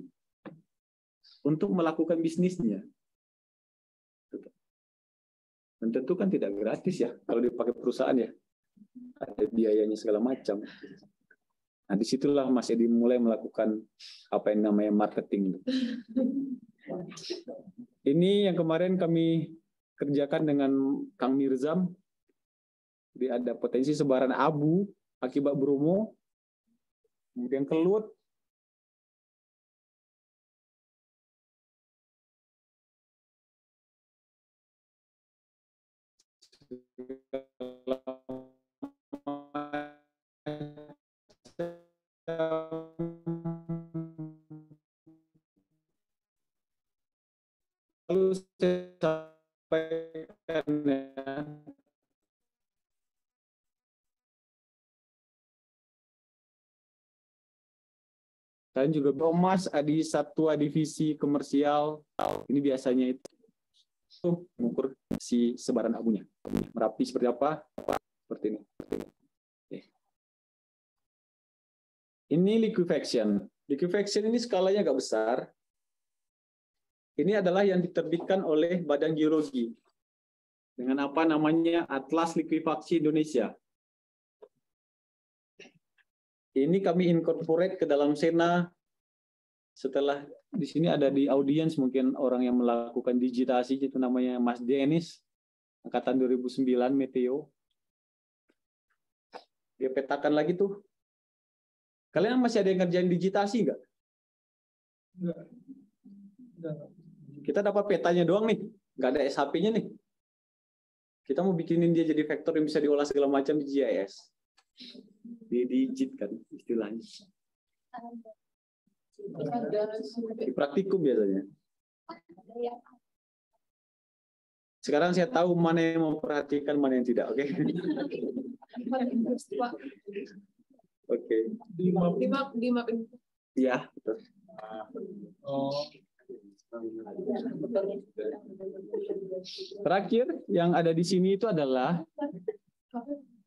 untuk melakukan bisnisnya. Dan tentu kan tidak gratis ya kalau dipakai perusahaan ya, ada biayanya segala macam. Nah disitulah Mas Edi mulai melakukan apa yang namanya marketing. Ini yang kemarin kami kerjakan dengan Kang Mirzam. Jadi ada potensi sebaran abu akibat Bromo, kemudian kelut, lalu saya sampaikan ya, dan juga Thomas Adi Satwa Divisi Komersial, ini biasanya itu mengukur si sebaran abunya. Merapi seperti apa? Seperti ini. Oke. Ini liquefaction. Liquefaction ini skalanya agak besar. Ini adalah yang diterbitkan oleh Badan Geologi dengan apa namanya Atlas Likuifaksi Indonesia. Ini kami incorporate ke dalam SENA. Setelah di sini ada di audiens mungkin orang yang melakukan digitasi, itu namanya Mas Denis, angkatan 2009 Meteo. Dia petakan lagi tuh. Kalian masih ada yang ngerjain digitasi nggak? Enggak. Kita dapat petanya doang nih, nggak ada SHP-nya nih. Kita mau bikinin dia jadi vektor yang bisa diolah segala macam di GIS. Digit kan istilahnya. Di praktikum biasanya. Sekarang saya tahu mana yang mau perhatikan, mana yang tidak, oke? Oke. Di map. Iya, betul. Oh. Terakhir yang ada di sini itu adalah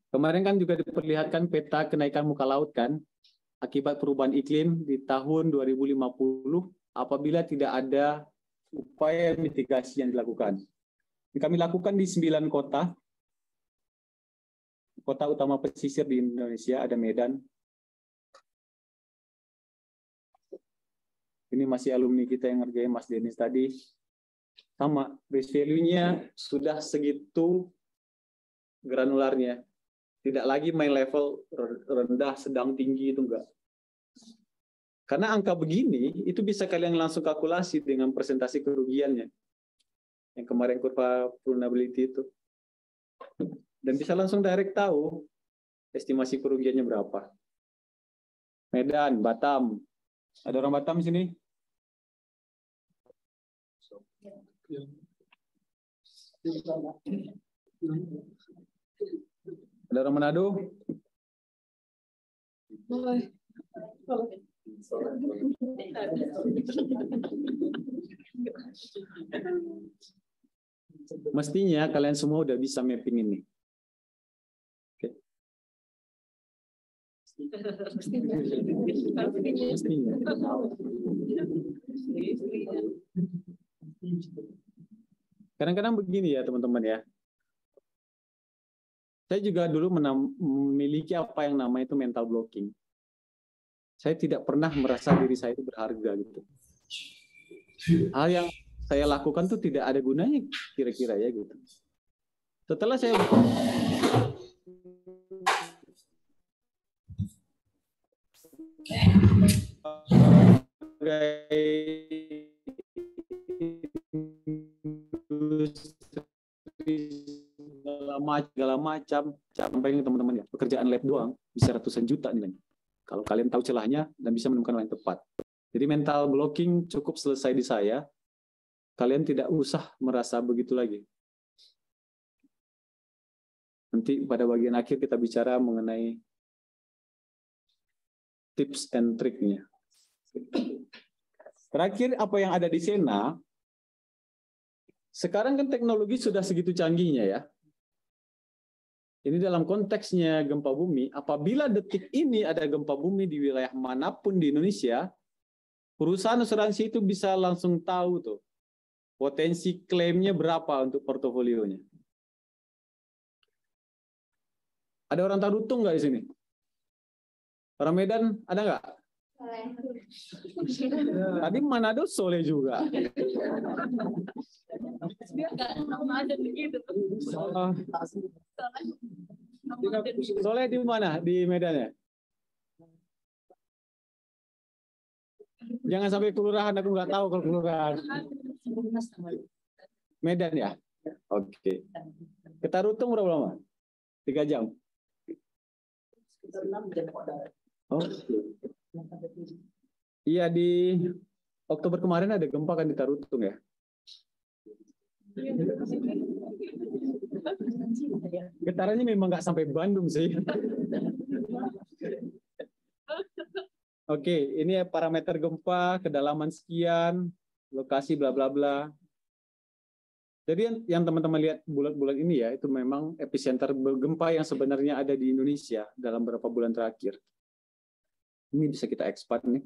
kemarin kan juga diperlihatkan peta kenaikan muka laut kan akibat perubahan iklim di tahun 2050 apabila tidak ada upaya mitigasi yang dilakukan. Kami lakukan di 9 kota. Kota utama pesisir di Indonesia, ada Medan. Ini masih alumni kita yang ngerjain Mas Denis tadi. Sama, risk value-nya sudah segitu granularnya. Tidak lagi main level rendah, sedang, tinggi, itu enggak. Karena angka begini, itu bisa kalian langsung kalkulasi dengan presentasi kerugiannya. Yang kemarin kurva vulnerability itu. Dan bisa langsung direct tahu estimasi kerugiannya berapa. Medan, Batam. Ada orang Batam di sini? Ada orang Manado? Mestinya kalian semua udah bisa mapping ini. Oke. Mestinya. Kadang-kadang begini ya teman-teman ya. Saya juga dulu memiliki apa yang namanya itu mental blocking. Saya tidak pernah merasa diri saya itu berharga gitu. Hal yang saya lakukan tuh tidak ada gunanya kira-kira ya gitu. Setelah saya segala macam sampai teman-teman ya, pekerjaan lab doang bisa ratusan juta nilainya. Kalau kalian tahu celahnya dan bisa menemukan yang tepat. Jadi mental blocking cukup selesai di saya. Kalian tidak usah merasa begitu lagi. Nanti pada bagian akhir kita bicara mengenai tips and triknya. Terakhir, apa yang ada di Sena, sekarang kan teknologi sudah segitu canggihnya ya. Ini dalam konteksnya gempa bumi, apabila detik ini ada gempa bumi di wilayah manapun di Indonesia, perusahaan asuransi itu bisa langsung tahu tuh potensi klaimnya berapa untuk portofolionya. Ada orang Tarutung nggak di sini? Orang Medan ada nggak? Tadi Manado Soleh juga. Soleh di mana? Di Medan ya? Jangan sampai kelurahan, aku nggak tahu kalau kelurahan. Medan ya? Oke. Ke Tarutung berapa lama? 3 jam? Oh. Iya, di Oktober kemarin ada gempa kan di Tarutung ya? Getarannya memang nggak sampai Bandung sih. Oke, ini parameter gempa, kedalaman sekian, lokasi bla bla bla. Jadi yang teman-teman lihat bulat-bulat ini ya, itu memang epicenter gempa yang sebenarnya ada di Indonesia dalam beberapa bulan terakhir. Ini bisa kita expand nih.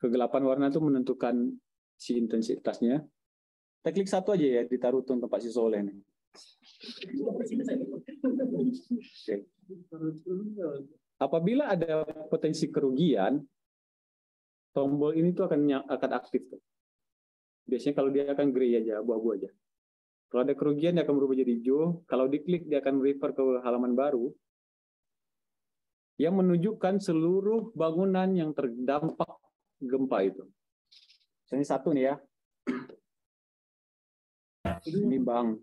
Kegelapan warna itu menentukan si intensitasnya. Kita klik satu aja ya, di Tarutung tempat si Soleh nih. Oke. Apabila ada potensi kerugian, tombol ini tuh akan aktif tuh. Biasanya kalau dia akan gray aja, abu-abu aja. Kalau ada kerugian dia akan berubah jadi hijau. Kalau diklik dia akan refer ke halaman baru yang menunjukkan seluruh bangunan yang terdampak gempa itu. Ini satu nih ya. Ini bank.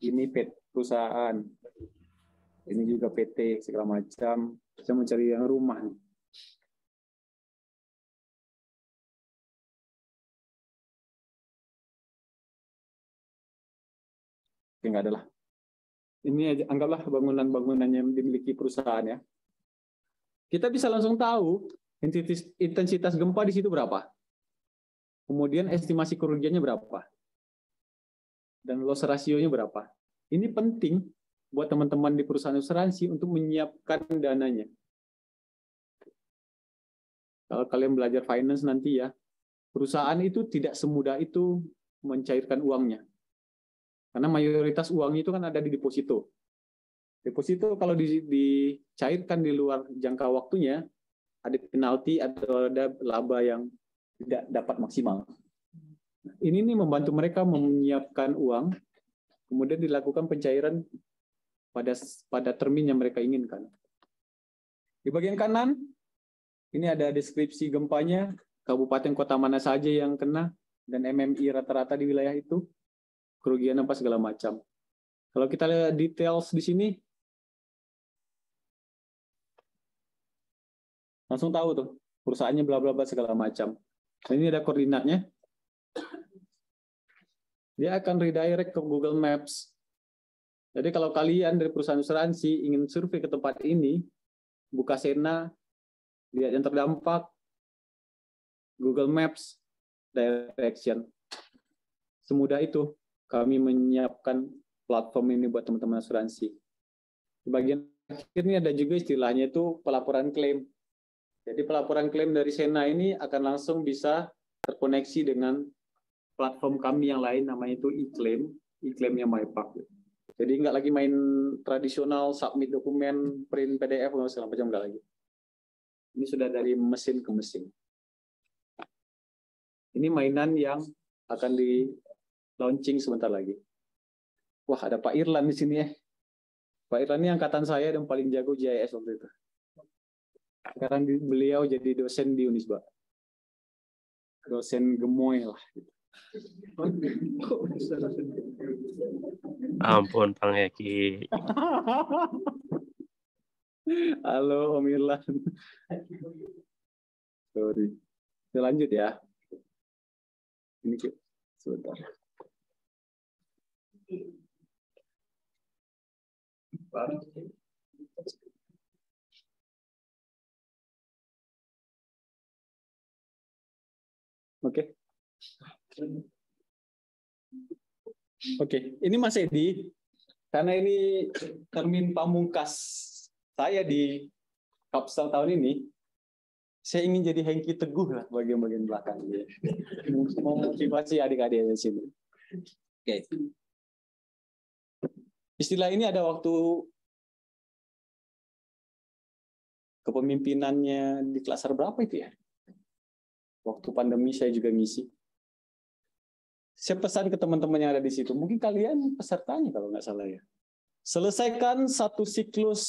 Ini perusahaan. Ini juga PT segala macam. Saya mencari yang rumah. Oke, nggak ada lah. Ini aja, anggaplah bangunan-bangunan yang dimiliki perusahaan ya. Kita bisa langsung tahu intensitas gempa di situ berapa. Kemudian estimasi kerugiannya berapa. Dan loss ratio-nya berapa. Ini penting buat teman-teman di perusahaan asuransi untuk menyiapkan dananya. Kalau kalian belajar finance nanti ya, perusahaan itu tidak semudah itu mencairkan uangnya. Karena mayoritas uang itu kan ada di deposito. Deposito kalau dicairkan di luar jangka waktunya, ada penalti atau ada laba yang tidak dapat maksimal. Ini nih membantu mereka menyiapkan uang, kemudian dilakukan pencairan pada termin yang mereka inginkan. Di bagian kanan, ini ada deskripsi gempanya, kabupaten kota mana saja yang kena, dan MMI rata-rata di wilayah itu, kerugian apa segala macam. Kalau kita lihat details di sini, langsung tahu tuh, perusahaannya bla bla bla segala macam. Dan ini ada koordinatnya. Dia akan redirect ke Google Maps. Jadi kalau kalian dari perusahaan asuransi ingin survei ke tempat ini, buka Sena, lihat yang terdampak, Google Maps, direction. Semudah itu kami menyiapkan platform ini buat teman-teman asuransi. Di bagian akhir ini ada juga istilahnya itu pelaporan klaim. Jadi pelaporan klaim dari Sena ini akan langsung bisa terkoneksi dengan platform kami yang lain, namanya itu e-claim, e-claimnya MyPark. Jadi nggak lagi main tradisional, submit dokumen, print PDF, segala macam, nggak lagi. Ini sudah dari mesin ke mesin. Ini mainan yang akan di launching sebentar lagi. Wah, ada Pak Irlan di sini ya. Pak Irlan ini angkatan saya dan paling jago GIS waktu itu. Sekarang beliau jadi dosen di Unisba. Dosen gemoy lah. Gitu. Ampun, Bang Eki. Halo, Om Irlan. Sorry. Kita lanjut ya. Ini sebentar. Oke. Oke, ini Mas Edi. Karena ini termin pamungkas saya di Kapsel tahun ini, saya ingin jadi Hengki Teguh lah bagian-bagian belakang. Memotivasi adik-adik di sini. Oke. Istilah ini ada waktu kepemimpinannya di kelas berapa itu ya? Waktu pandemi saya juga ngisi. Saya pesan ke teman-teman yang ada di situ, mungkin kalian pesertanya kalau nggak salah ya. Selesaikan satu siklus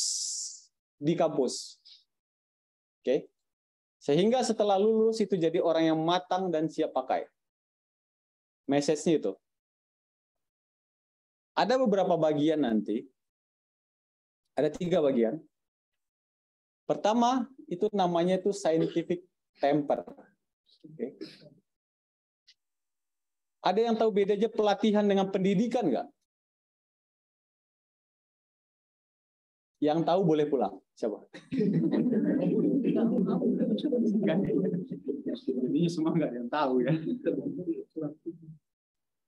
di kampus. Oke. Sehingga setelah lulus itu jadi orang yang matang dan siap pakai. Message-nya itu. Ada beberapa bagian nanti. Ada 3 bagian. Pertama, itu namanya itu scientific temper. Oke. Ada yang tahu bedanya pelatihan dengan pendidikan nggak? Yang tahu boleh pulang. Siapa? Jadi semua nggak ada yang tahu ya.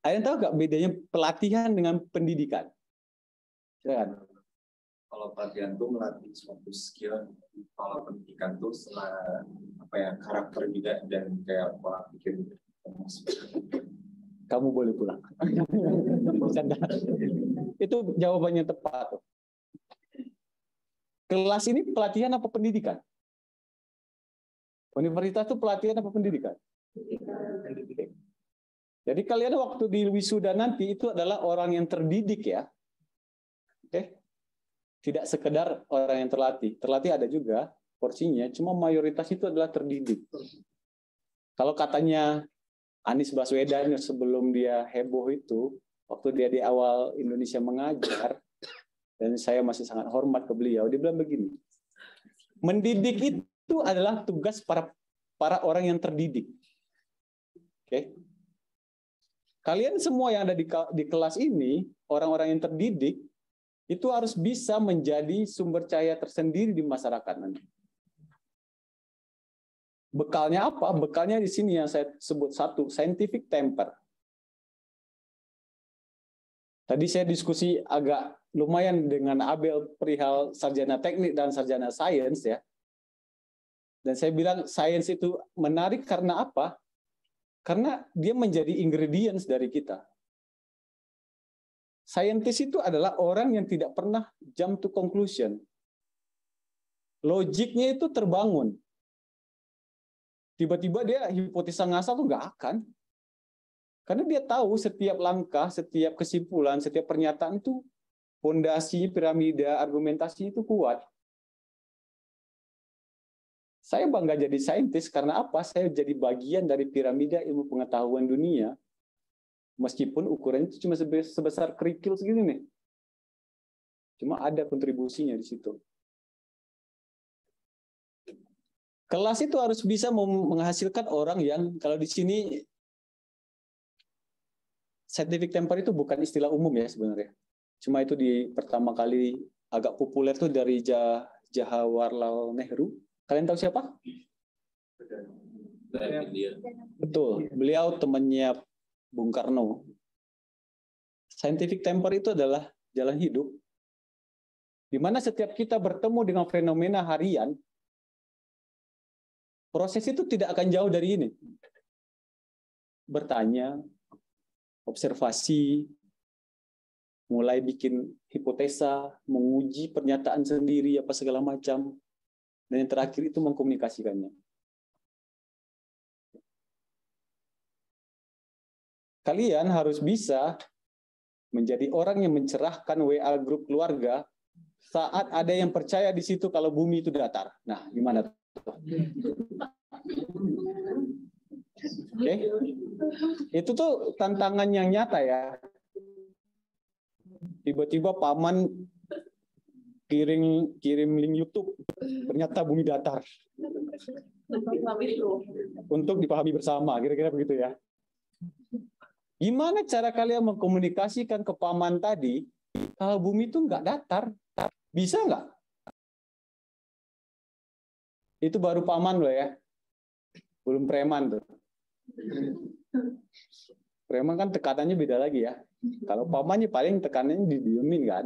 Ada yang tahu nggak bedanya pelatihan dengan pendidikan? Silakan. Kalau pelatihan itu melatih suatu skill, kalau pendidikan itu karakter juga dan kayak pola pikir. Kamu boleh pulang. Itu jawabannya tepat. Kelas ini pelatihan apa pendidikan? Universitas itu pelatihan apa pendidikan? Jadi kalian waktu di wisuda nanti itu adalah orang yang terdidik ya. Oke. Tidak sekedar orang yang terlatih. Terlatih ada juga porsinya, cuma mayoritas itu adalah terdidik. Kalau katanya Anies Baswedan sebelum dia heboh itu, waktu dia di awal Indonesia mengajar, dan saya masih sangat hormat ke beliau, dia bilang begini, mendidik itu adalah tugas para orang yang terdidik. Oke. Kalian semua yang ada di kelas ini, orang-orang yang terdidik, itu harus bisa menjadi sumber cahaya tersendiri di masyarakat nanti. Bekalnya apa? Bekalnya di sini yang saya sebut satu, scientific temper. Tadi saya diskusi agak lumayan dengan Abel perihal sarjana teknik dan sarjana sains ya. Dan saya bilang sains itu menarik karena apa? Karena dia menjadi ingredients dari kita. Scientist itu adalah orang yang tidak pernah jump to conclusion. Logiknya itu terbangun. Tiba-tiba dia hipotesa ngasal tuh nggak akan. Karena dia tahu setiap langkah, setiap kesimpulan, setiap pernyataan itu fondasi, piramida, argumentasi itu kuat. Saya bangga jadi saintis karena apa? Saya jadi bagian dari piramida ilmu pengetahuan dunia. Meskipun ukurannya itu cuma sebesar kerikil segini nih. Cuma ada kontribusinya di situ. Kelas itu harus bisa menghasilkan orang yang, kalau di sini scientific temper itu bukan istilah umum ya sebenarnya. Cuma itu di pertama kali agak populer tuh dari Jawaharlal Nehru. Kalian tahu siapa? Betul, beliau temannya Bung Karno. Scientific temper itu adalah jalan hidup, di mana setiap kita bertemu dengan fenomena harian, proses itu tidak akan jauh dari ini. Bertanya, observasi, mulai bikin hipotesa, menguji pernyataan sendiri, apa segala macam, dan yang terakhir itu mengkomunikasikannya. Kalian harus bisa menjadi orang yang mencerahkan WA grup keluarga saat ada yang percaya di situ kalau bumi itu datar. Nah, gimana tuh? Oke. Itu tuh tantangan yang nyata ya. Tiba-tiba paman kirim link YouTube, ternyata bumi datar. Untuk dipahami bersama, kira-kira begitu ya. Gimana cara kalian mengkomunikasikan ke paman tadi kalau bumi itu nggak datar? Bisa nggak? Itu baru paman loh ya. Belum preman tuh. Preman kan tekanannya beda lagi ya. Kalau pamannya paling tekanannya didiemin kan.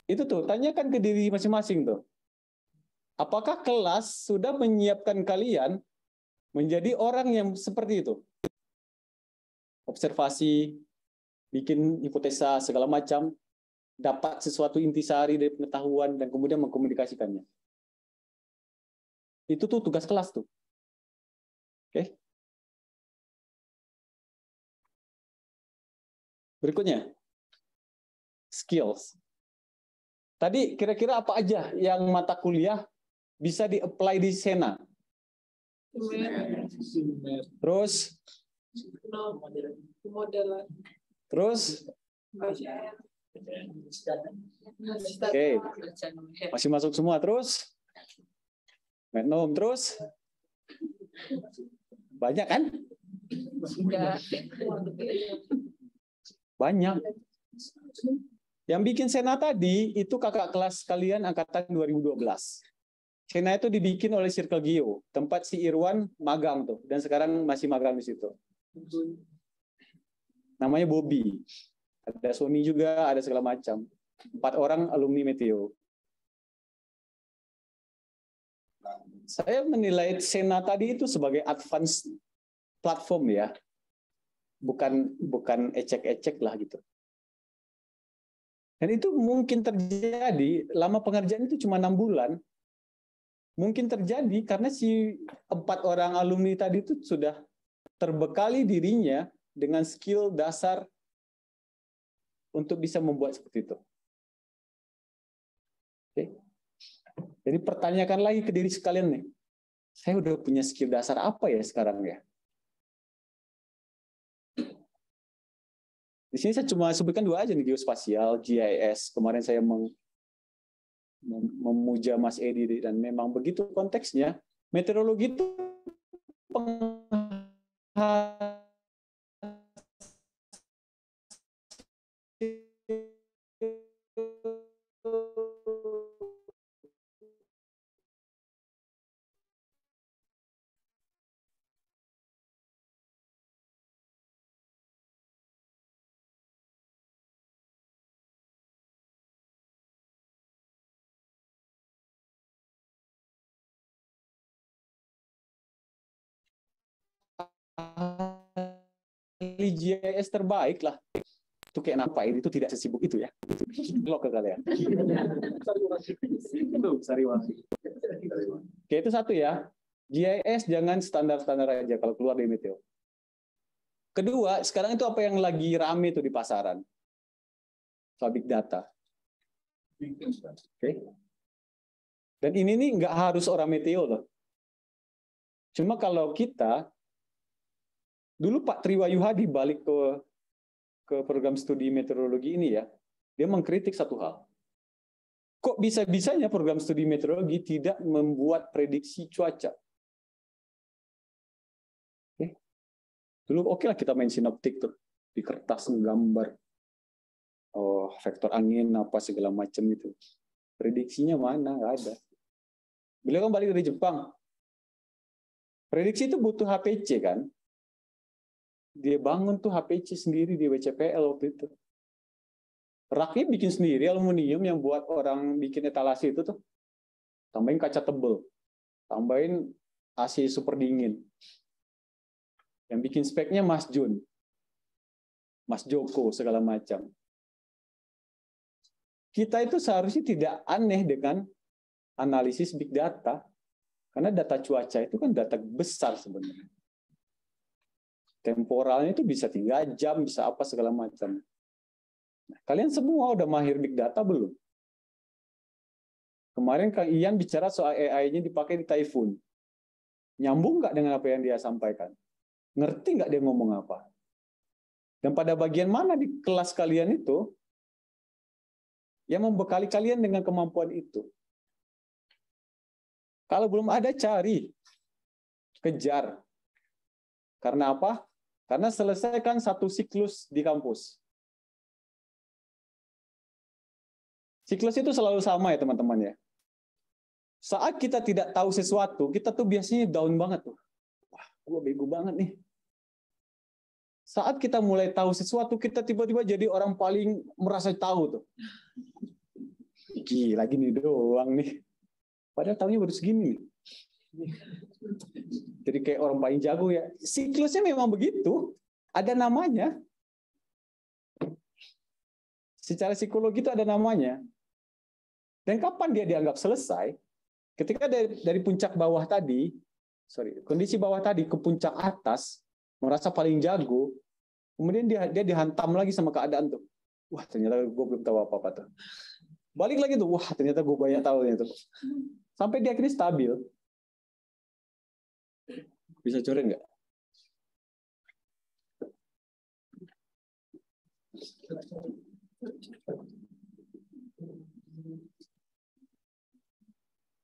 Itu tuh, tanyakan ke diri masing-masing tuh. Apakah kelas sudah menyiapkan kalian menjadi orang yang seperti itu? Observasi, bikin hipotesa segala macam, dapat sesuatu intisari dari pengetahuan dan kemudian mengkomunikasikannya. Itu tuh tugas kelas tuh. Oke. Berikutnya, skills. Tadi kira-kira apa aja yang mata kuliah bisa di-apply di Sena? Terus, terus, oke, masih masuk semua. Terus, metnom, terus, banyak kan? Banyak. Yang bikin Sena tadi itu kakak kelas kalian angkatan 2012. Sena itu dibikin oleh Circle Geo, tempat si Irwan magang tuh, dan sekarang masih magang di situ. Namanya Bobby. Ada Sony juga, ada segala macam. 4 orang alumni Meteo. Saya menilai Sena tadi itu sebagai advance platform ya. Bukan ecek-ecek lah gitu. Dan itu mungkin terjadi, lama pengerjaan itu cuma 6 bulan. Mungkin terjadi karena si 4 orang alumni tadi itu sudah terbekali dirinya dengan skill dasar untuk bisa membuat seperti itu. Oke. Jadi pertanyakan lagi ke diri sekalian nih. Saya udah punya skill dasar apa ya sekarang ya? Di sini saya cuma sebutkan 2 aja nih, geospasial, GIS. Kemarin saya memuja Mas Edi dan memang begitu konteksnya. Meteorologi itu ahli GIS terbaik lah. Itu kayak apa ini? Itu tidak sesibuk itu ya. Loh ke kalian. Itu Sariwangi. Oke, itu satu ya. GIS jangan standar-standar aja kalau keluar dari Meteo. Kedua, sekarang itu apa yang lagi rame itu di pasaran? Big data. Oke. Dan ini nih nggak harus orang Meteo loh. Cuma kalau kita, dulu Pak Triwayu Hadi balik ke program studi meteorologi ini ya, dia mengkritik satu hal. Kok bisa-bisanya program studi meteorologi tidak membuat prediksi cuaca? Oke. Dulu oke lah kita main sinoptik tuh, di kertas gambar, vektor angin apa segala macam itu. Prediksinya mana? Nggak ada. Beliau kan balik dari Jepang. Prediksi itu butuh HPC kan? Dia bangun tuh HPC sendiri di WCPL waktu itu. Raknya bikin sendiri aluminium yang buat orang bikin etalase itu tuh. Tambahin kaca tebel. Tambahin AC super dingin. Yang bikin speknya Mas Jun. Mas Joko segala macam. Kita itu seharusnya tidak aneh dengan analisis big data. Karena data cuaca itu kan data besar sebenarnya. Temporalnya itu bisa 3 jam, bisa apa segala macam. Nah, kalian semua udah mahir big data belum? Kemarin Kang Ian bicara soal AI-nya dipakai di Typhoon. Nyambung nggak dengan apa yang dia sampaikan? Ngerti nggak dia ngomong apa? Dan pada bagian mana di kelas kalian itu yang membekali kalian dengan kemampuan itu? Kalau belum ada, cari. Kejar. Karena apa? Karena selesaikan satu siklus di kampus. Siklus itu selalu sama ya teman-teman ya. Saat kita tidak tahu sesuatu, kita tuh biasanya down banget tuh. Wah, gue bego banget nih. Saat kita mulai tahu sesuatu, kita tiba-tiba jadi orang paling merasa tahu tuh. Gila, gini doang nih. Padahal tahunya baru segini nih. Jadi kayak orang paling jago ya. Siklusnya memang begitu. Ada namanya. Secara psikologi itu ada namanya. Dan kapan dia dianggap selesai? Ketika dari puncak bawah tadi, kondisi bawah tadi ke puncak atas, merasa paling jago, kemudian dia dihantam lagi sama keadaan tuh. Wah, ternyata gue belum tahu apa-apa tuh. Balik lagi tuh, wah ternyata gue banyak tahu tuh. Sampai dia akhirnya stabil. Bisa coret nggak?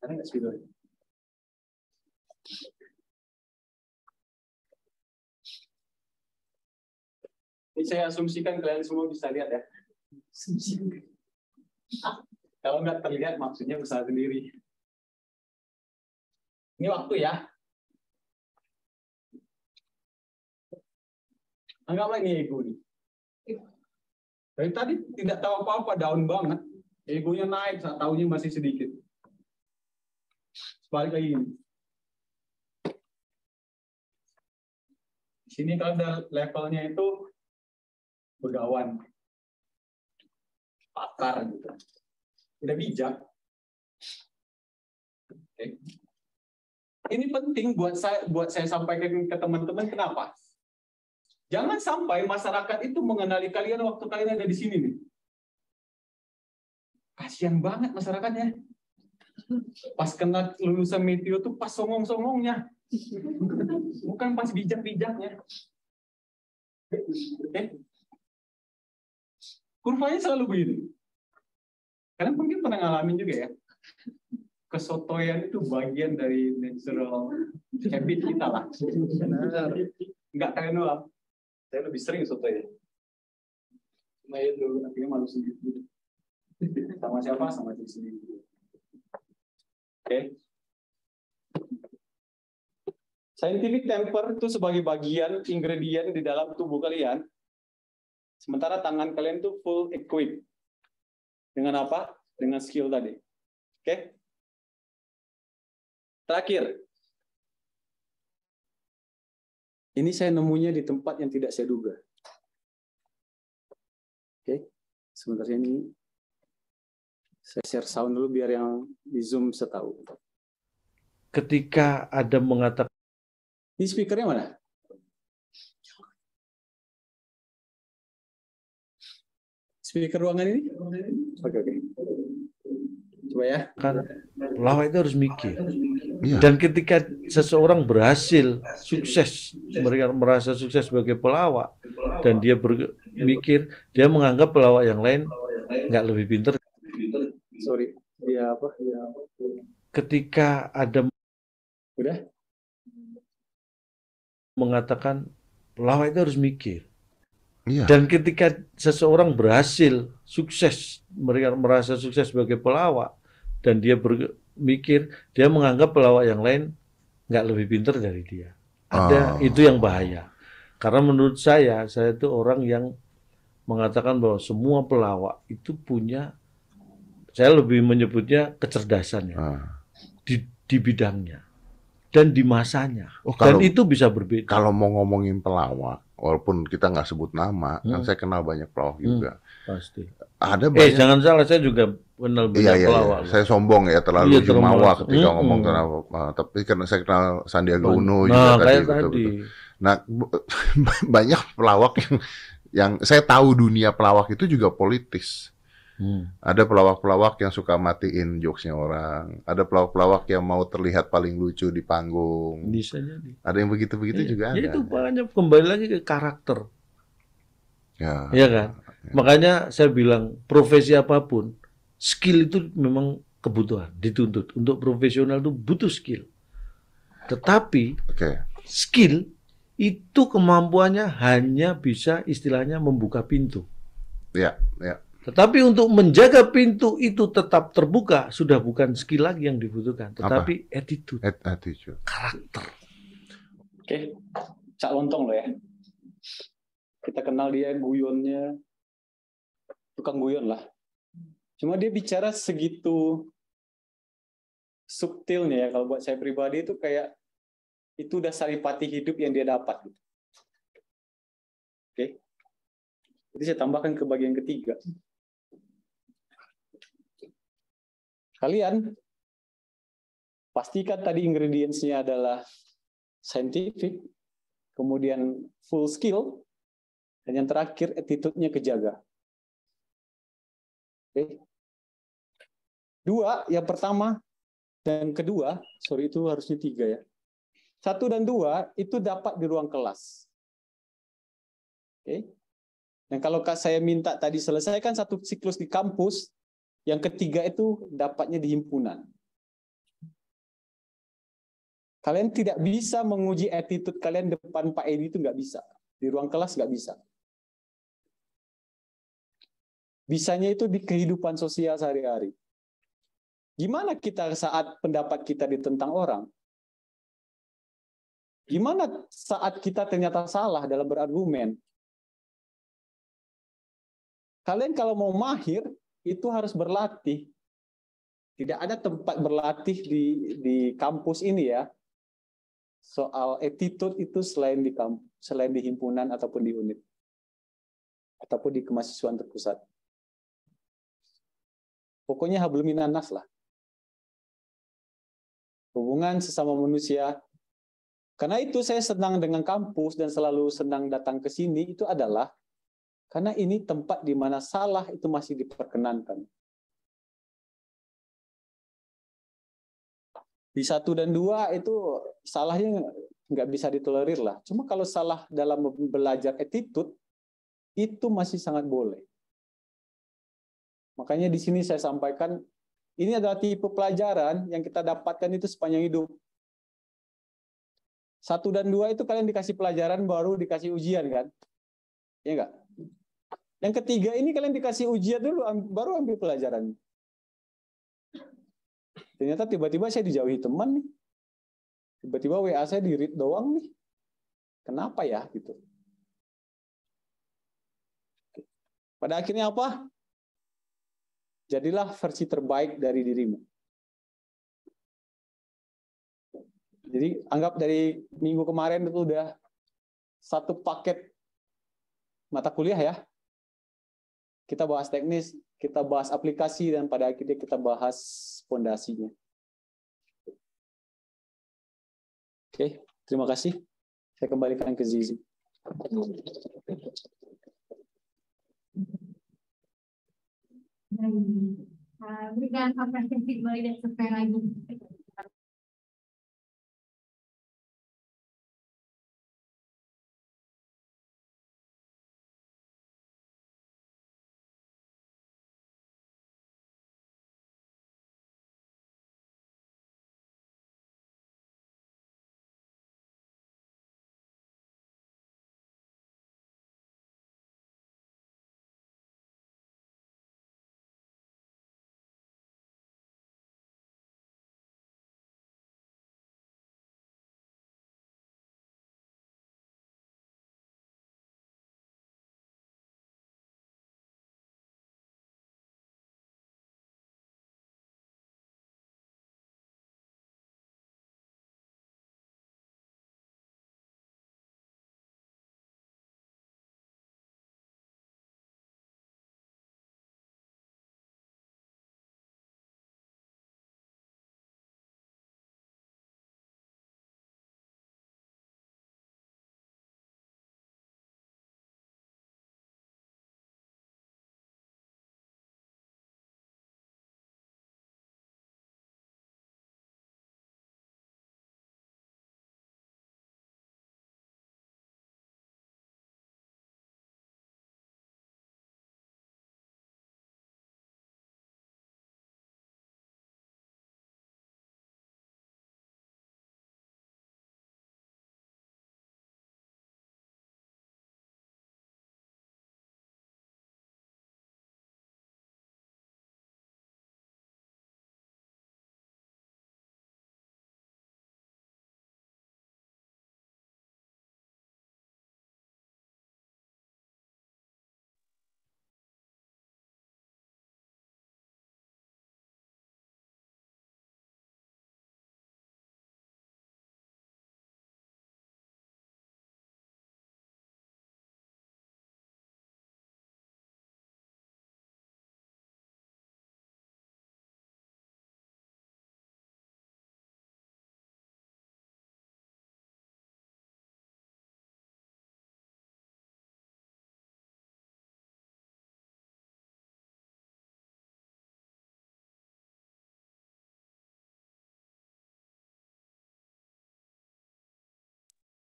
Ada nggak spidol? Ini saya asumsikan kalian semua bisa lihat ya. Kalau nggak terlihat maksudnya usaha sendiri. Ini waktu ya. Anggaplah ini ego nih. Dari tadi tidak tahu apa-apa, down banget. Egonya naik, saat tahunya masih sedikit. Balik lagi ini. Di sini kalau ada levelnya itu begawan, pakar gitu. Udah bijak. Oke. Ini penting buat saya sampaikan ke teman-teman. Kenapa? Jangan sampai masyarakat itu mengenali kalian waktu kalian ada di sini nih. Kasian banget masyarakatnya. Pas kena lulusan Meteo tuh pas songong-songongnya. Bukan pas bijak-bijaknya. Oke. Kurvanya selalu begini. Kalian mungkin pernah ngalamin juga ya. Kesotoyan itu bagian dari natural habit kita lah. Enggak kalian doang. Saya lebih sering sotoy. Cuma ya dulu akhirnya malu sendiri. Sama siapa? Sama diri sendiri. Oke. Scientific temper itu sebagai bagian ingredient di dalam tubuh kalian. Sementara tangan kalian itu full equipped. Dengan apa? Dengan skill tadi. Oke. Terakhir. Ini saya nemunya di tempat yang tidak saya duga. Oke, sebentar ini saya share sound dulu biar yang di Zoom bisa tahu. Ketika Adam mengatakan, Ini speakernya mana? Speaker ruangan ini? Oke. Coba ya. pelawak itu harus mikir. Iya. Dan ketika seseorang berhasil, sukses, mereka merasa sukses sebagai pelawak, dan dia berpikir, dia menganggap pelawak yang lain nggak lebih pintar. Sorry, dia apa? Ketika Adam Udah? mengatakan, pelawak itu harus mikir. Iya. Dan ketika seseorang berhasil, sukses, mereka merasa sukses sebagai pelawak, dan dia berpikir, dia menganggap pelawak yang lain nggak lebih pintar dari dia. Itu yang bahaya. Karena menurut saya itu orang yang mengatakan bahwa semua pelawak itu punya, saya lebih menyebutnya kecerdasannya di bidangnya dan di masanya. Dan itu bisa berbeda. Kalau mau ngomongin pelawak, walaupun kita nggak sebut nama, kan saya kenal banyak pelawak juga. Pasti. Ada banyak. Jangan salah, saya juga kenal banyak pelawak. Iya. Saya sombong ya, terlalu jumawa ketika ngomong tentang, tapi karena saya kenal Sandiaga Uno juga tadi. Betul. Nah, banyak pelawak yang saya tahu dunia pelawak itu juga politis. Ada pelawak-pelawak yang suka matiin jokesnya orang. Ada pelawak-pelawak yang mau terlihat paling lucu di panggung. Bisa jadi. Ada yang begitu-begitu juga ada. Ya itu makanya kembali lagi ke karakter. Ya. Iya kan? Ya. Makanya saya bilang profesi apapun, skill itu memang kebutuhan, dituntut. Untuk profesional itu butuh skill. Tetapi skill itu kemampuannya hanya bisa istilahnya membuka pintu. Ya. Tetapi untuk menjaga pintu itu tetap terbuka, sudah bukan skill lagi yang dibutuhkan, tetapi attitude. Karakter. Oke, Cak Lontong loh ya. Kita kenal dia guyonnya, tukang guyon lah. Cuma dia bicara segitu subtilnya ya, kalau buat saya pribadi itu kayak, itu udah saripati hidup yang dia dapat. Oke. Jadi saya tambahkan ke bagian ketiga. Kalian pastikan tadi ingredients-nya adalah scientific, kemudian full skill, dan yang terakhir attitude-nya kejaga. Oke. Yang pertama dan kedua, itu harusnya 3 ya. 1 dan 2 itu dapat di ruang kelas. Oke. Dan kalau saya minta tadi selesaikan 1 siklus di kampus, yang ketiga itu dapatnya di himpunan. Kalian tidak bisa menguji attitude kalian depan Pak Edi, itu nggak bisa. Di ruang kelas nggak bisa. Bisanya itu di kehidupan sosial sehari-hari. Gimana kita saat pendapat kita ditentang orang? Gimana saat kita ternyata salah dalam berargumen? Kalian kalau mau mahir, itu harus berlatih. Tidak ada tempat berlatih di kampus ini ya. Soal attitude itu selain di kampus, selain di himpunan ataupun di unit. Ataupun di kemahasiswaan terpusat. Pokoknya hablum minan nas lah. Hubungan sesama manusia. Karena itu saya senang dengan kampus dan selalu senang datang ke sini, itu adalah karena ini tempat di mana salah itu masih diperkenankan. Di 1 dan 2 itu salahnya nggak bisa ditolerir lah. Cuma kalau salah dalam belajar attitude, itu masih sangat boleh. Makanya di sini saya sampaikan, ini adalah tipe pelajaran yang kita dapatkan itu sepanjang hidup. 1 dan 2 itu kalian dikasih pelajaran baru dikasih ujian kan? Iya nggak? Yang ketiga ini kalian dikasih ujian dulu, baru ambil pelajaran. Ternyata tiba-tiba saya dijauhi teman nih. Tiba-tiba WA saya di-read doang nih. Kenapa ya? Gitu. Pada akhirnya apa? Jadilah versi terbaik dari dirimu. Jadi anggap dari minggu kemarin itu udah 1 paket mata kuliah ya. Kita bahas teknis, kita bahas aplikasi, dan pada akhirnya kita bahas fondasinya. Oke, terima kasih. Saya kembalikan ke Zizi. Berikan apresiasi kembali dan sekali lagi.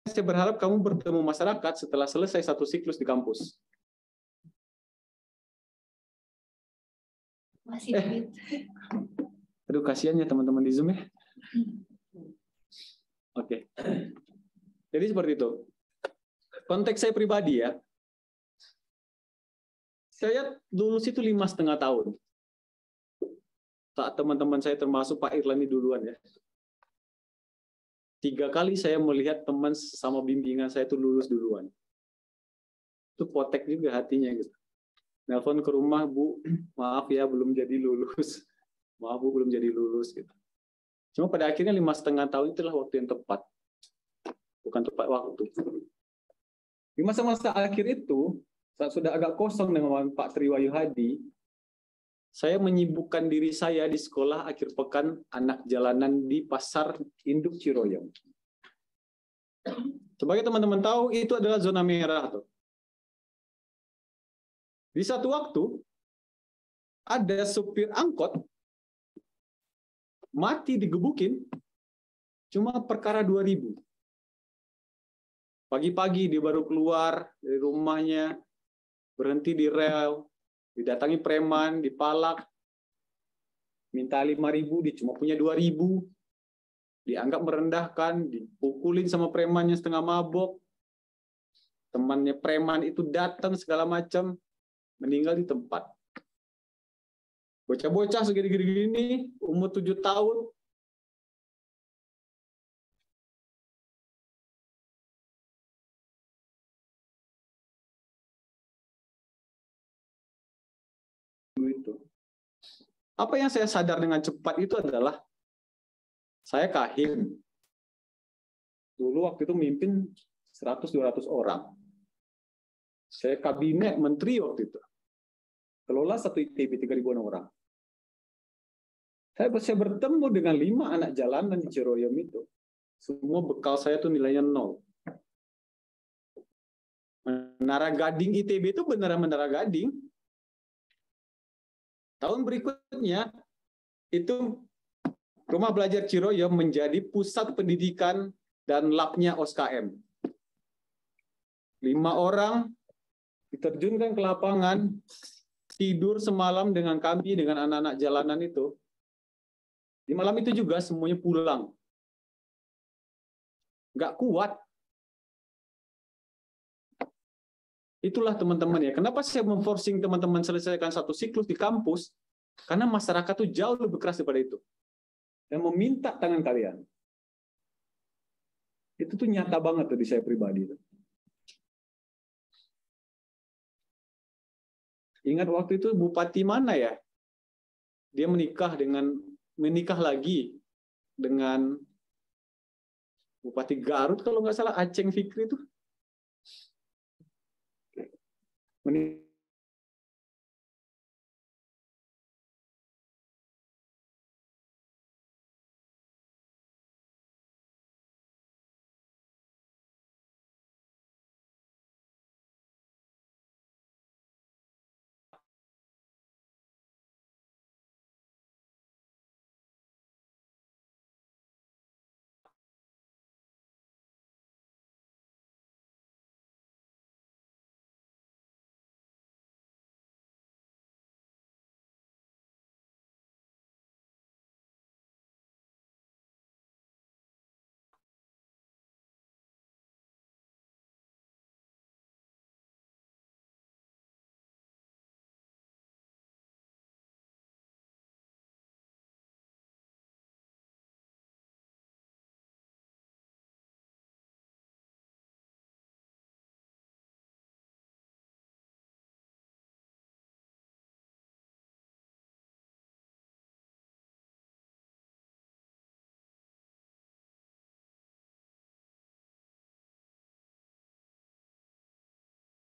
Saya berharap kamu bertemu masyarakat setelah selesai satu siklus di kampus. Masih Aduh, kasihannya teman-teman di Zoom ya. Oke. Jadi seperti itu. Konteks saya pribadi ya. Saya lulus itu 5,5 tahun. Saat teman-teman saya termasuk Pak Irlani duluan ya. 3 kali saya melihat teman sama bimbingan saya itu lulus duluan. Itu potek juga hatinya gitu. Nelpon ke rumah, Bu, maaf ya belum jadi lulus. Maaf Bu, belum jadi lulus gitu. Cuma pada akhirnya 5,5 tahun itulah waktu yang tepat. Bukan tepat waktu. Di masa-masa akhir itu, saat sudah agak kosong dengan Pak Triwayu Hadi, saya menyibukkan diri saya di sekolah akhir pekan anak jalanan di Pasar Induk Ciroyong. Sebagai teman-teman tahu, itu adalah zona merah. Tuh. Di satu waktu, ada supir angkot mati digebukin, cuma perkara 2.000. Pagi-pagi dia baru keluar dari rumahnya, berhenti di rel, didatangi preman, dipalak, minta 5.000, dia cuma punya 2.000, dianggap merendahkan, dipukulin sama premannya setengah mabok, temannya preman itu datang segala macam, meninggal di tempat. Bocah-bocah segini-gini ini, umur 7 tahun, apa yang saya sadar dengan cepat itu adalah saya kahim. Dulu waktu itu mimpin 100-200 orang. Saya kabinet menteri waktu itu. kelola satu ITB 3.000 orang. Saya bertemu dengan 5 anak jalanan di Ciroyom itu. Semua bekal saya tuh nilainya 0. Menara Gading ITB itu beneran Menara Gading. Tahun berikutnya itu Rumah Belajar Ciroyom menjadi pusat pendidikan dan labnya OSKM. 5 orang diterjunkan ke lapangan, tidur semalam dengan kami, dengan anak-anak jalanan itu. Di malam itu juga semuanya pulang. Nggak kuat. Itulah teman-teman ya. Kenapa saya memforcing teman-teman selesaikan satu siklus di kampus? Karena masyarakat tuh jauh lebih keras daripada itu. Dan meminta tangan kalian. Itu tuh nyata banget tuh di saya pribadi. Ingat waktu itu bupati mana ya? Dia menikah lagi dengan Bupati Garut kalau nggak salah, Aceng Fikri itu.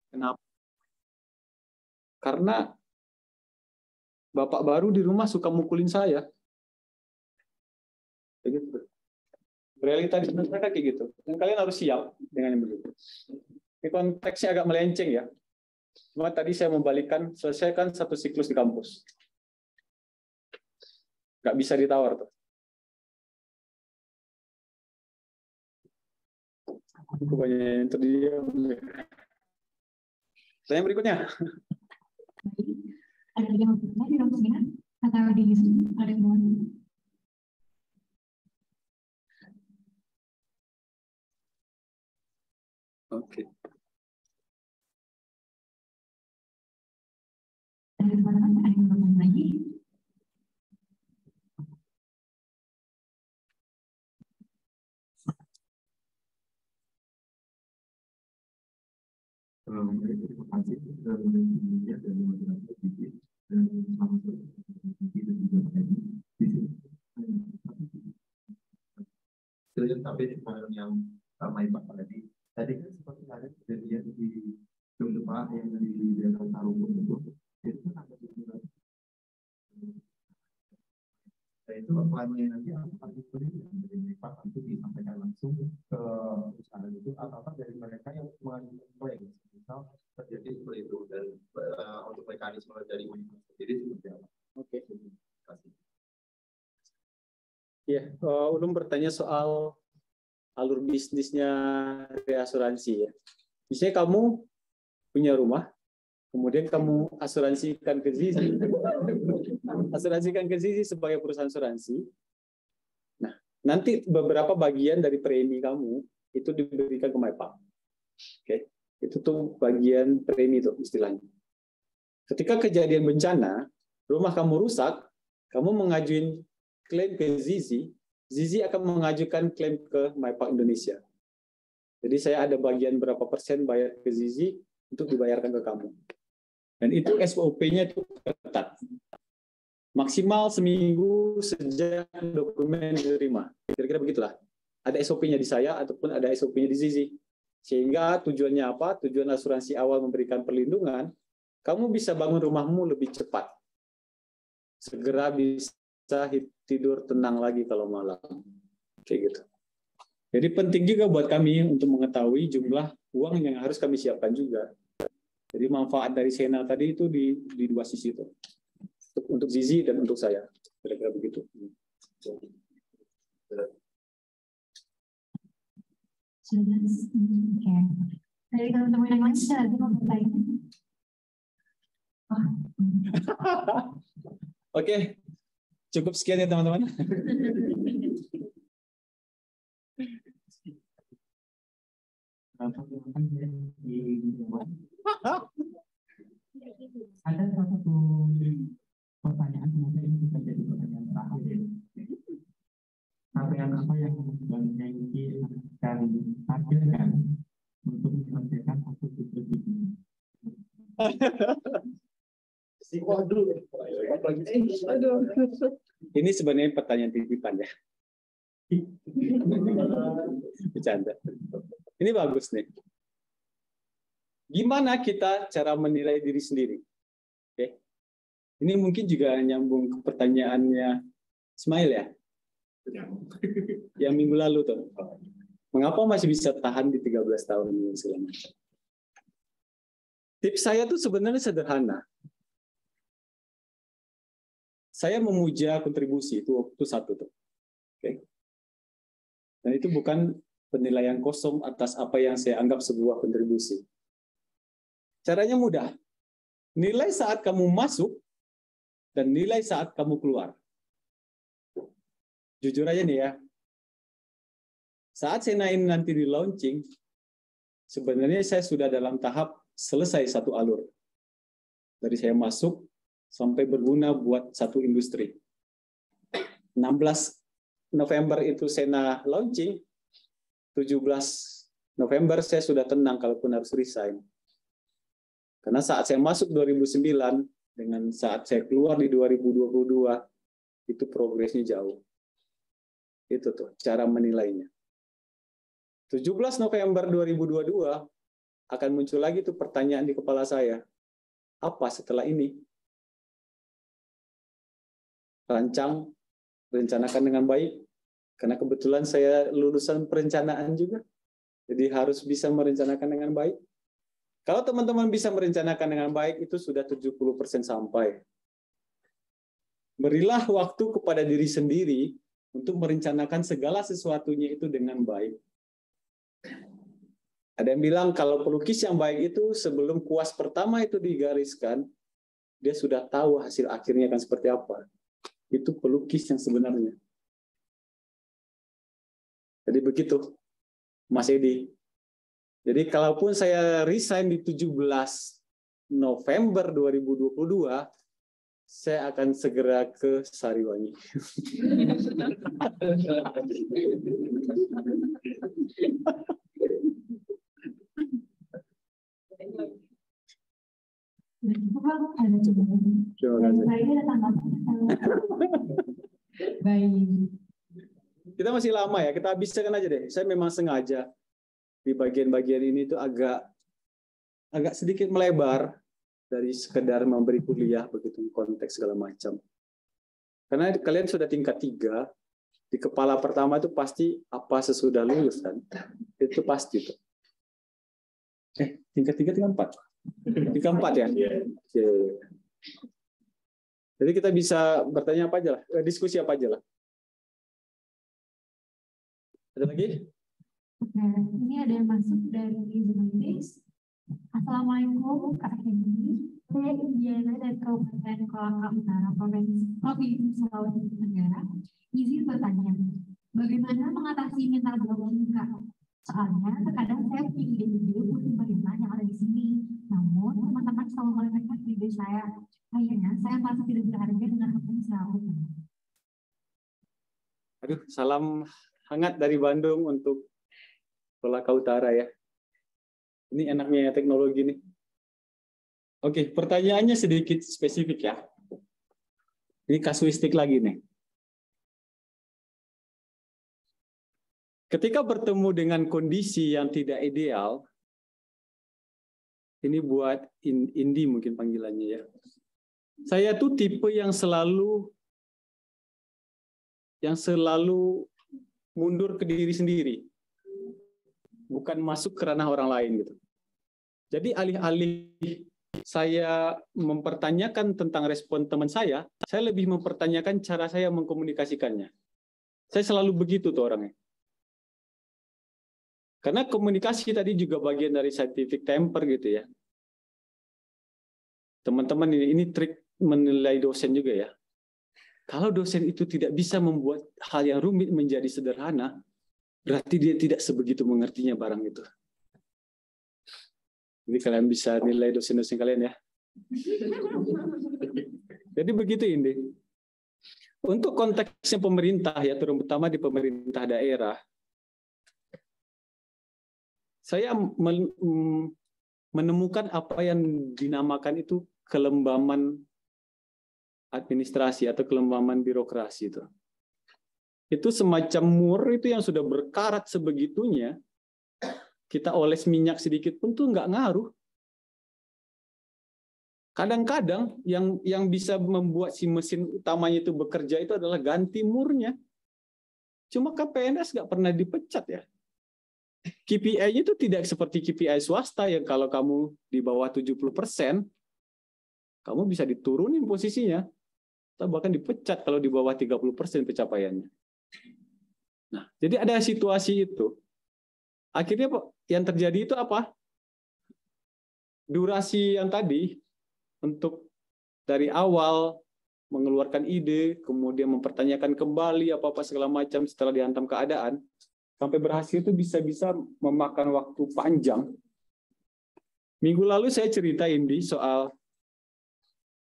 Kenapa? Karena bapak baru di rumah suka mukulin saya. Kayak gitu. Realita di mereka kayak gitu. Dan kalian harus siap dengan yang begitu. Ini konteksnya agak melenceng ya. Cuma tadi saya membalikkan, selesaikan satu siklus di kampus. Nggak bisa ditawar tuh. Aku banyak yang terdiam. Saya berikutnya. Ada yang bertanya di ruang seminar atau di Zoom? Ada yang mau? Oke. Ada yang bertanya lagi? Terima kasih media dan moderator TV dan sama sampai yang ramai Pak tadi kan seperti ada kejadian di Jogja yang di daerah Tarogong itu kan ada juga itu plannya nanti apakah itu dari Pak itu disampaikan langsung ke perusahaan itu atau dari mereka yang mengajukan proyek misal terjadi seperti itu dan untuk mekanisme dari sendiri seperti apa? Oke. Terima kasih. Ya, Ulum bertanya soal alur bisnisnya reasuransi ya. Misalnya kamu punya rumah, kemudian kamu asuransikan ke Zizi. Asuransikan ke Zizi sebagai perusahaan asuransi. Nah, nanti beberapa bagian dari premi kamu itu diberikan ke MyPark. Oke. Itu tuh bagian premi itu istilahnya. Ketika kejadian bencana, rumah kamu rusak, kamu mengajuin klaim ke Zizi, Zizi akan mengajukan klaim ke MyPark Indonesia. Jadi saya ada bagian berapa persen bayar ke Zizi untuk dibayarkan ke kamu. Dan itu SOP-nya itu ketat. Maksimal seminggu sejak dokumen diterima. Kira-kira begitulah. Ada SOP-nya di saya ataupun ada SOP-nya di Zizi. Sehingga tujuannya apa? Tujuan asuransi awal memberikan perlindungan. kamu bisa bangun rumahmu lebih cepat. Segera bisa tidur tenang lagi kalau malam. Kayak gitu. Jadi penting juga buat kami untuk mengetahui jumlah uang yang harus kami siapkan juga. Jadi manfaat dari Sena tadi itu di dua sisi itu. Untuk Zizi dan untuk saya. Kira-kira begitu. Dari teman-teman yang lain sudah ada mau bertanya? Oke, cukup sekian ya teman-teman. Ada satu pertanyaan semoga ini bisa jadi pertanyaan terakhir. Capaian apa yang Bang Hengki akan targetkan untuk menyelesaikan kasus ini? Ini sebenarnya pertanyaan titipan ya. Bercanda. Ini bagus nih. Gimana kita cara menilai diri sendiri? Oke. Ini mungkin juga nyambung ke pertanyaannya Ismail ya. Yang minggu lalu tuh. Mengapa masih bisa tahan di 13 tahun ini segala macam? Tips saya tuh sebenarnya sederhana. Saya memuja kontribusi itu waktu satu tuh. Oke. Dan itu bukan penilaian kosong atas apa yang saya anggap sebuah kontribusi. Caranya mudah. Nilai saat kamu masuk dan nilai saat kamu keluar. Jujur aja nih ya. Saat Sena ini nanti di launching, sebenarnya saya sudah dalam tahap selesai satu alur. Dari saya masuk sampai berguna buat satu industri. 16 November itu Sena launching, 17 November saya sudah tenang kalaupun harus resign. Karena saat saya masuk 2009, dengan saat saya keluar di 2022, itu progresnya jauh. Itu tuh cara menilainya. 17 November 2022 akan muncul lagi tuh pertanyaan di kepala saya. Apa setelah ini? Rancang, rencanakan dengan baik. Karena kebetulan saya lulusan perencanaan juga. Jadi harus bisa merencanakan dengan baik. Kalau teman-teman bisa merencanakan dengan baik, itu sudah 70% sampai. Berilah waktu kepada diri sendiri untuk merencanakan segala sesuatunya itu dengan baik. Ada yang bilang kalau pelukis yang baik itu sebelum kuas pertama itu digariskan, dia sudah tahu hasil akhirnya akan seperti apa. Itu pelukis yang sebenarnya. Jadi begitu, Mas Edi. Jadi kalaupun saya resign di 17 November 2022, saya akan segera ke Sariwangi. Kita masih lama ya, kita habiskan aja deh. Saya memang sengaja di bagian-bagian ini tuh agak sedikit melebar dari sekedar memberi kuliah begitu konteks segala macam. Karena kalian sudah tingkat 3, di kepala pertama itu pasti apa sesudah lulus kan? Itu pasti tuh. Tingkat 3, tingkat 4. Tingkat 4 ya? Oke. Jadi kita bisa bertanya apa aja lah, diskusi apa aja lah. Ada lagi? Oke, ini ada yang masuk dari Zumindis. Assalamualaikum Kak Hendy. Saya Indiana dari Kabupaten Kolaka Utara, Provinsi Sulawesi Tenggara. Izin bertanya, bagaimana mengatasi mental blocking Kak? Soalnya terkadang saya punya ide-ide untuk pemerintah yang ada di sini. Namun teman-teman selalu meremehkan ide saya. Akhirnya saya merasa tidak berharga dengan apa yang saya lakukan. Aduh, salam hangat dari Bandung untuk Kolaka Utara ya. Ini enaknya teknologi nih. Oke, pertanyaannya sedikit spesifik ya. Ini kasuistik lagi nih. Ketika bertemu dengan kondisi yang tidak ideal, Ini buat Indi mungkin panggilannya ya. Saya tuh tipe yang selalu mundur ke diri sendiri. Bukan masuk ke ranah orang lain gitu. Jadi alih-alih saya mempertanyakan tentang respon teman saya lebih mempertanyakan cara saya mengkomunikasikannya. Saya selalu begitu tuh orangnya. Karena komunikasi tadi juga bagian dari scientific temper gitu ya. Teman-teman, ini trik menilai dosen juga ya. Kalau dosen itu tidak bisa membuat hal yang rumit menjadi sederhana, berarti dia tidak sebegitu mengertinya barang itu. Jadi kalian bisa nilai dosen-dosen kalian ya. Jadi begitu ini. Untuk konteksnya pemerintah ya, terutama di pemerintah daerah, saya menemukan apa yang dinamakan itu kelembaman administrasi atau kelembaman birokrasi itu. Itu semacam mur itu yang sudah berkarat sebegitunya, kita oles minyak sedikit pun tuh nggak ngaruh. Kadang-kadang yang bisa membuat si mesin utamanya itu bekerja itu adalah ganti murnya. Cuma PNS nggak pernah dipecat ya. KPI-nya itu tidak seperti KPI swasta yang kalau kamu di bawah 70%, kamu bisa diturunin posisinya. Atau bahkan dipecat kalau di bawah 30% pencapaiannya. Nah, jadi ada situasi itu. Akhirnya yang terjadi itu apa? Durasi yang tadi untuk dari awal mengeluarkan ide, kemudian mempertanyakan kembali apa-apa segala macam setelah dihantam keadaan, sampai berhasil itu bisa-bisa memakan waktu panjang. Minggu lalu saya ceritain di soal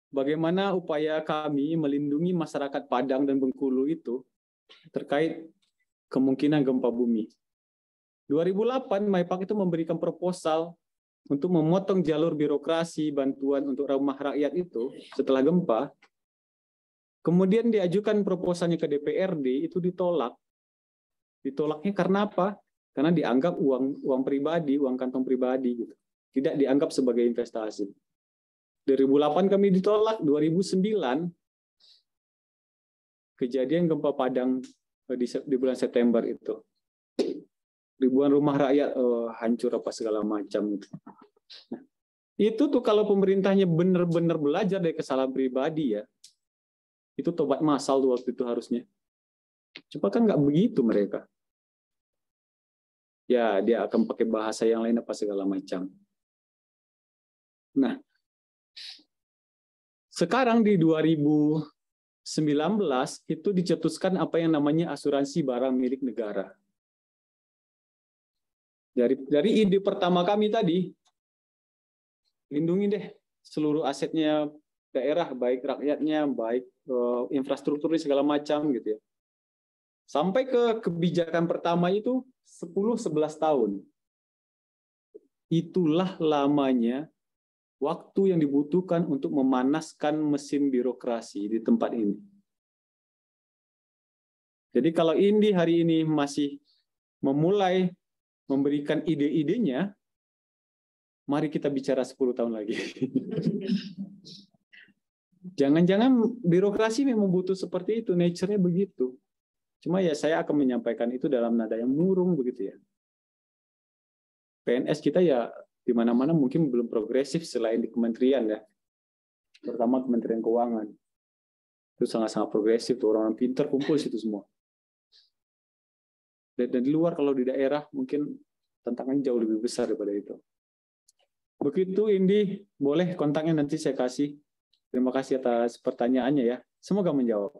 bagaimana upaya kami melindungi masyarakat Padang dan Bengkulu itu terkait kemungkinan gempa bumi. 2008, MAIPAK itu memberikan proposal untuk memotong jalur birokrasi bantuan untuk rumah rakyat itu setelah gempa. Kemudian diajukan proposalnya ke DPRD, itu ditolak. Ditolaknya karena apa? Karena dianggap uang pribadi, uang kantong pribadi gitu. Tidak dianggap sebagai investasi. 2008 kami ditolak, 2009 kejadian gempa Padang di bulan September itu. Ribuan rumah rakyat hancur apa segala macam gitu. Nah, itu tuh kalau pemerintahnya benar-benar belajar dari kesalahan pribadi ya, itu tobat massal tuh waktu itu harusnya. Coba kan nggak begitu mereka. Ya, dia akan pakai bahasa yang lain apa segala macam. Nah, sekarang di 2019 itu dicetuskan apa yang namanya asuransi barang milik negara. Dari ide pertama kami tadi, lindungi deh seluruh asetnya daerah, baik rakyatnya, baik infrastrukturnya segala macam gitu ya. Sampai ke kebijakan pertama itu 10-11 tahun. Itulah lamanya waktu yang dibutuhkan untuk memanaskan mesin birokrasi di tempat ini. Jadi kalau Indi hari ini masih memulai memberikan ide-idenya, mari kita bicara 10 tahun lagi. Jangan-jangan birokrasi memang butuh seperti itu, nature-nya begitu. Cuma ya saya akan menyampaikan itu dalam nada yang murung begitu ya. PNS kita ya di mana-mana mungkin belum progresif selain di kementerian ya. Terutama Kementerian Keuangan. Itu sangat-sangat progresif, tuh orang-orang pintar kumpul situ semua. Dan di luar kalau di daerah mungkin tantangannya jauh lebih besar daripada itu. Begitu Indi, boleh kontaknya nanti saya kasih. Terima kasih atas pertanyaannya ya. Semoga menjawab.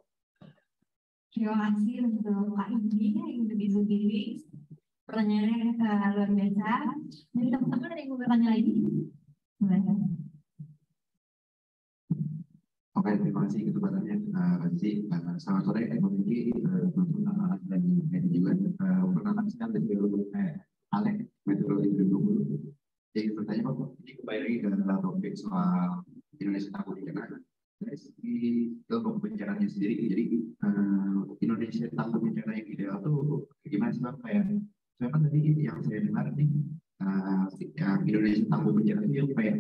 Terima kasih untuk Pak Indi yang sudah dihubungi. Pertanyaannya luar biasa. Jadi teman-teman ada yang mau bertanya lagi? Boleh. Oke, terima kasih kesempatannya. Selamat sore, memiliki teman-teman dan juga perkenalkan saya dari Alek Metodologi 2020. Jadi bertanya Pak, ini kembali lagi ke topik soal Indonesia tangguh bencana. Dari segi kelompok bencananya sendiri, jadi Indonesia tangguh bencana yang ideal itu gimana sih Pak? Kayak kan tadi yang saya dengar nih Indonesia Tangguh Bencana itu yang kayak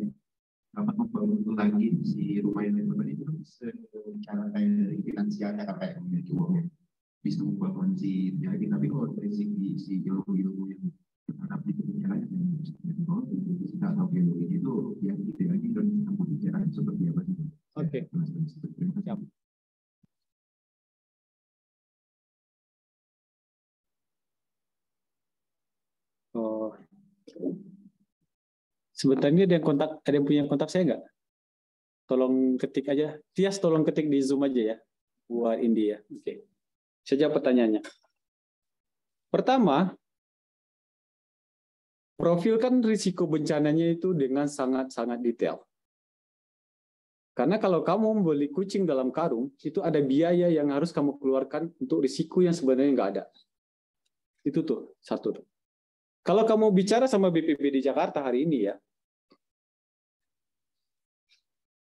dapat membangun lagi si rumah yang itu secara kayak dari finansialnya kayak memiliki uangnya bisa membangun si lagi. Tapi kalau dari segi si ilmu yang terhadap di bencana tidak tahu ilmu itu yang tidak lagi Indonesia Tangguh Bencana seperti apa sih? Oke. Siap. Oh, sebenarnya ada yang punya kontak saya nggak? Tolong ketik aja. Tias, tolong ketik di Zoom aja ya, buat India. Oke. Saya jawab pertanyaannya. Pertama, profilkan risiko bencananya itu dengan sangat-sangat detail. Karena kalau kamu membeli kucing dalam karung, itu ada biaya yang harus kamu keluarkan untuk risiko yang sebenarnya nggak ada. Itu tuh, satu tuh. Kalau kamu bicara sama BPBD Jakarta hari ini ya,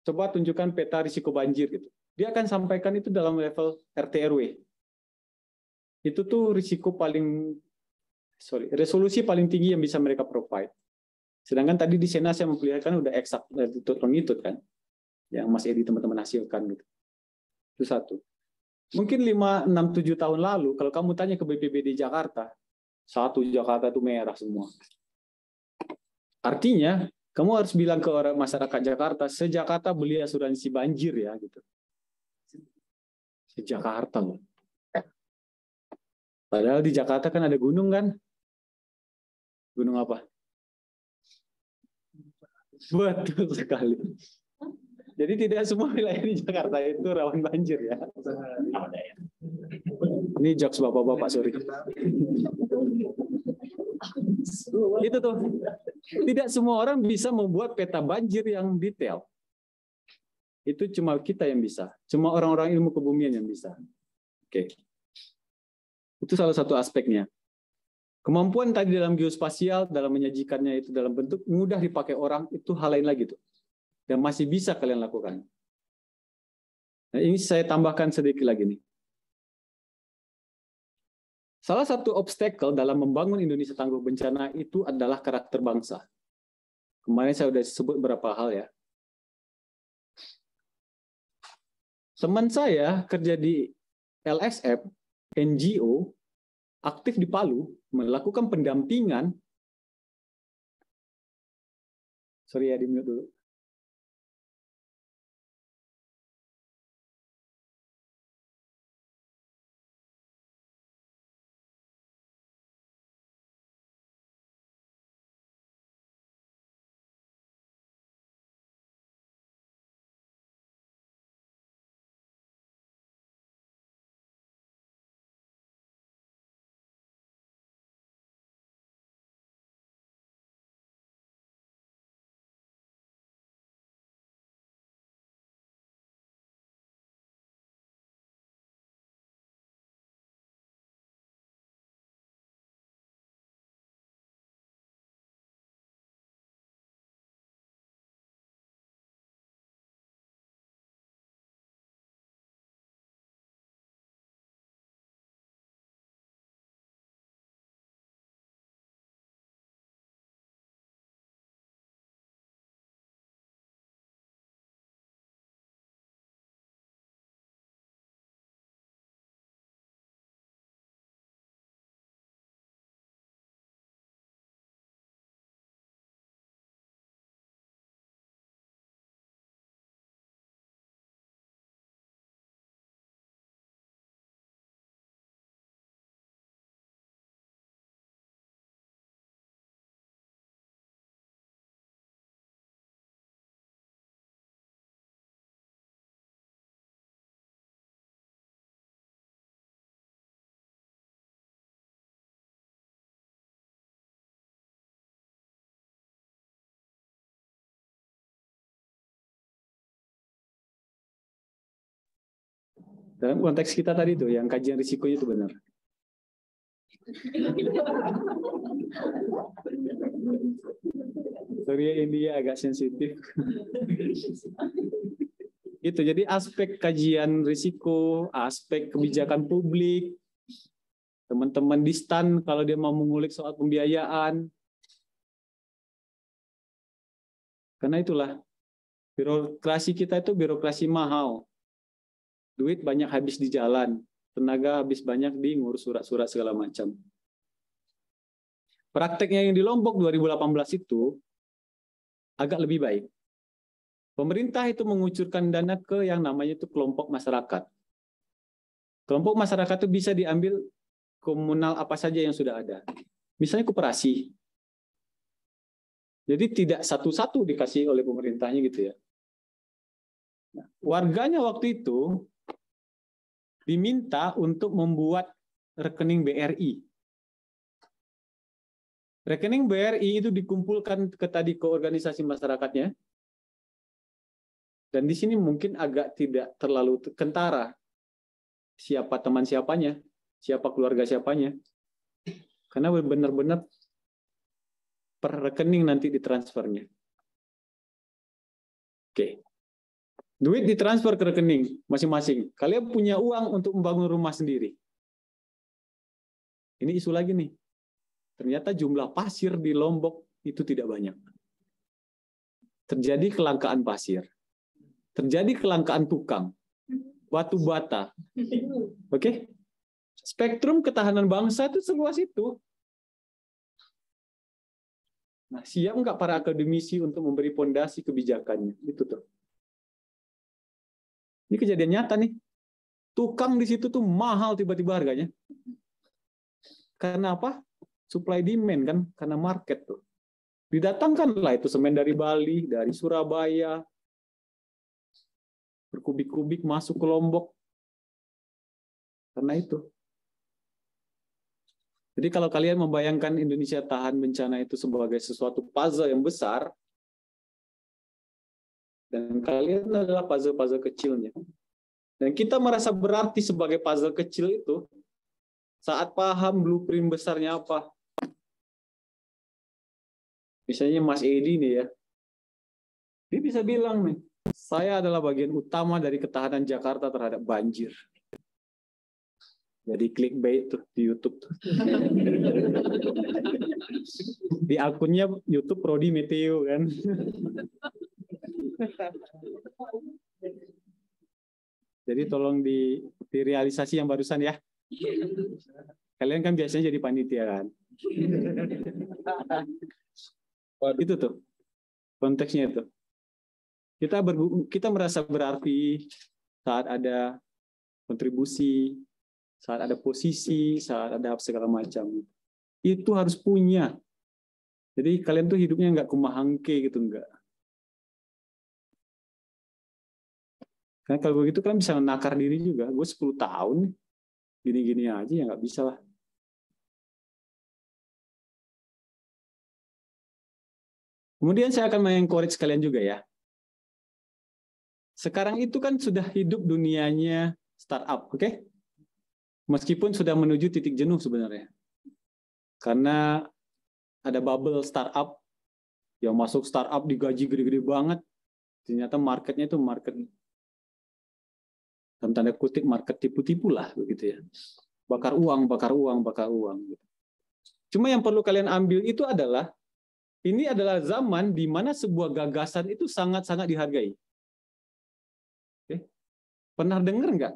coba tunjukkan peta risiko banjir gitu. Dia akan sampaikan itu dalam level RT RW. Itu tuh resolusi paling tinggi yang bisa mereka provide. Sedangkan tadi di Sena saya memperlihatkan udah eksak itu kan, yang Mas Edi teman-teman hasilkan gitu. Itu satu. Mungkin 5, 6, 7 tahun lalu, kalau kamu tanya ke BPBD Jakarta, Jakarta itu merah semua. Artinya, kamu harus bilang ke orang masyarakat Jakarta, se-Jakarta beli asuransi banjir ya, gitu. Se-Jakarta loh. Padahal di Jakarta kan ada gunung kan? Gunung apa? Betul sekali. Jadi tidak semua wilayah di Jakarta itu rawan banjir ya. Ini jokes bapak-bapak, sorry. Itu tuh. Tidak semua orang bisa membuat peta banjir yang detail. Itu cuma kita yang bisa. Cuma orang-orang ilmu kebumian yang bisa. Oke. Itu salah satu aspeknya. Kemampuan tadi dalam geospasial, dalam menyajikannya itu dalam bentuk mudah dipakai orang, itu hal lain lagi tuh. Dan masih bisa kalian lakukan. Nah, ini saya tambahkan sedikit lagi nih. Salah satu obstacle dalam membangun Indonesia Tangguh Bencana itu adalah karakter bangsa. Kemarin saya sudah sebut beberapa hal ya. Teman saya kerja di LSF, NGO, aktif di Palu, melakukan pendampingan. Sorry ya, di-mute dulu. Dalam konteks kita tadi tuh, yang kajian risikonya itu benar. Sorry, India agak sensitif. Itu jadi aspek kajian risiko, aspek kebijakan publik, teman-teman di STAN kalau dia mau mengulik soal pembiayaan, Karena itulah birokrasi kita itu birokrasi mahal. Duit banyak habis di jalan, tenaga habis banyak di ngurus surat-surat segala macam. Prakteknya yang di Lombok 2018 itu agak lebih baik. Pemerintah itu mengucurkan dana ke yang namanya itu kelompok masyarakat. Kelompok masyarakat itu bisa diambil komunal apa saja yang sudah ada. Misalnya koperasi. Jadi tidak satu-satu dikasih oleh pemerintahnya gitu ya. Nah, warganya waktu itu diminta untuk membuat rekening BRI. Rekening BRI itu dikumpulkan ke organisasi masyarakatnya. Dan di sini mungkin agak tidak terlalu kentara siapa teman siapanya, siapa keluarga siapanya. Karena benar-benar per rekening nanti ditransfernya. Oke. Duit ditransfer ke rekening masing-masing. Kalian punya uang untuk membangun rumah sendiri. Ini isu lagi nih. Ternyata jumlah pasir di Lombok itu tidak banyak. Terjadi kelangkaan pasir. Terjadi kelangkaan tukang, batu bata. Oke? Spektrum ketahanan bangsa itu seluas itu. Nah, siap nggak para akademisi untuk memberi pondasi kebijakannya? Itu tuh. Ini kejadian nyata nih. Tukang di situ tuh mahal tiba-tiba harganya. Karena apa? Supply demand kan, karena market tuh. Didatangkanlah itu semen dari Bali, dari Surabaya, berkubik-kubik masuk ke Lombok. Karena itu. Jadi kalau kalian membayangkan Indonesia tahan bencana itu sebagai sesuatu puzzle yang besar, dan kalian adalah puzzle-puzzle kecilnya. Dan kita merasa berarti sebagai puzzle kecil itu saat paham blueprint besarnya apa. Misalnya Mas Edi nih ya, dia bisa bilang nih, saya adalah bagian utama dari ketahanan Jakarta terhadap banjir. Jadi clickbait tuh di YouTube tuh. Di akunnya YouTube Prodi Meteo kan. Jadi tolong direalisasi yang barusan ya. Kalian kan biasanya jadi panitia kan. Itu tuh konteksnya itu. Kita merasa berarti saat ada kontribusi, saat ada posisi, saat ada segala macam. Itu harus punya. Jadi kalian tuh hidupnya nggak kumahangke gitu, enggak. Karena kalau begitu kan bisa menakar diri juga. Gue 10 tahun gini-gini aja ya nggak bisa lah. Kemudian saya akan mengencourage kalian juga ya. Sekarang itu kan sudah hidup dunianya startup, oke? Meskipun sudah menuju titik jenuh sebenarnya. Karena ada bubble startup, yang masuk startup digaji gede-gede banget. Ternyata marketnya itu market, dalam tanda kutip, market tipu-tipu lah, begitu ya. Bakar uang, bakar uang, bakar uang. Cuma yang perlu kalian ambil itu adalah, ini adalah zaman di mana sebuah gagasan itu sangat-sangat dihargai. Oke. Pernah dengar nggak?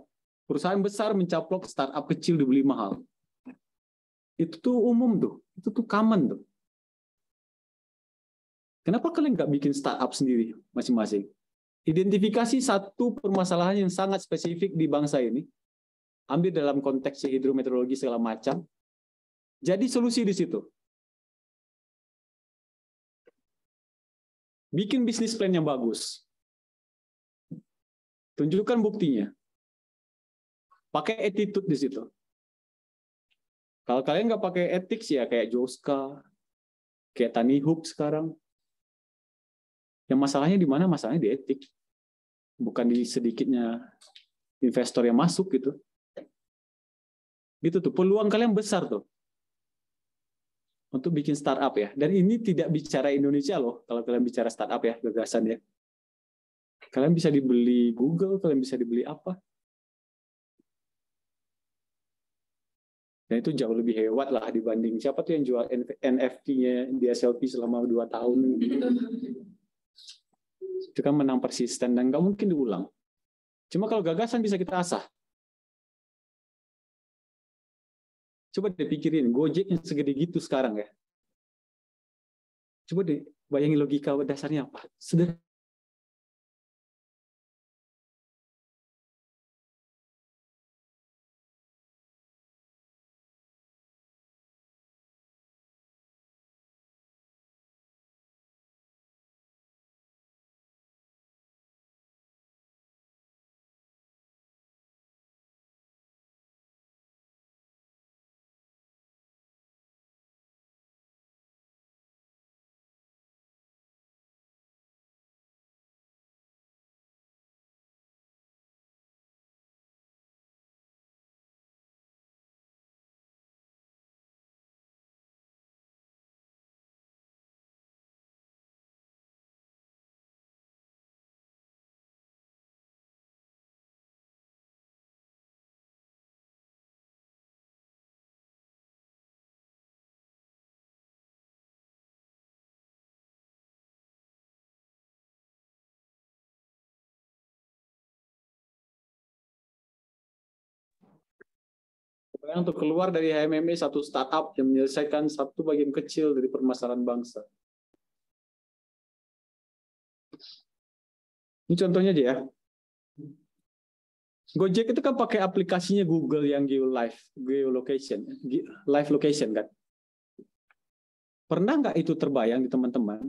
Perusahaan besar mencaplok startup kecil dibeli mahal. Itu tuh umum tuh. Itu tuh common tuh. Kenapa kalian nggak bikin startup sendiri masing-masing? Identifikasi satu permasalahan yang sangat spesifik di bangsa ini. Ambil dalam konteks hidrometeorologi segala macam. Jadi solusi di situ. Bikin bisnis plan yang bagus. Tunjukkan buktinya. Pakai attitude di situ. Kalau kalian nggak pakai ethics ya kayak Joska, kayak Tani Hook sekarang. Yang masalahnya di mana? Masalahnya di etik. Bukan di sedikitnya investor yang masuk gitu. Gitu tuh, peluang kalian besar tuh. Untuk bikin startup ya. Dan ini tidak bicara Indonesia loh, kalau kalian bicara startup ya, gagasan ya. Kalian bisa dibeli Google, kalian bisa dibeli apa. Dan itu jauh lebih hebat lah dibanding siapa tuh yang jual NFT-nya di SLP selama 2 tahun. Itu kan menang persisten dan nggak mungkin diulang. Cuma kalau gagasan bisa kita asah. Coba deh pikirin, Gojek yang segede gitu sekarang ya. Coba deh bayangin logika dasarnya apa. Sederhana. Untuk keluar dari HMME, satu startup yang menyelesaikan satu bagian kecil dari permasalahan bangsa. Ini contohnya aja ya. Gojek itu kan pakai aplikasinya Google yang geolocation, live location kan. Pernah nggak itu terbayang di teman-teman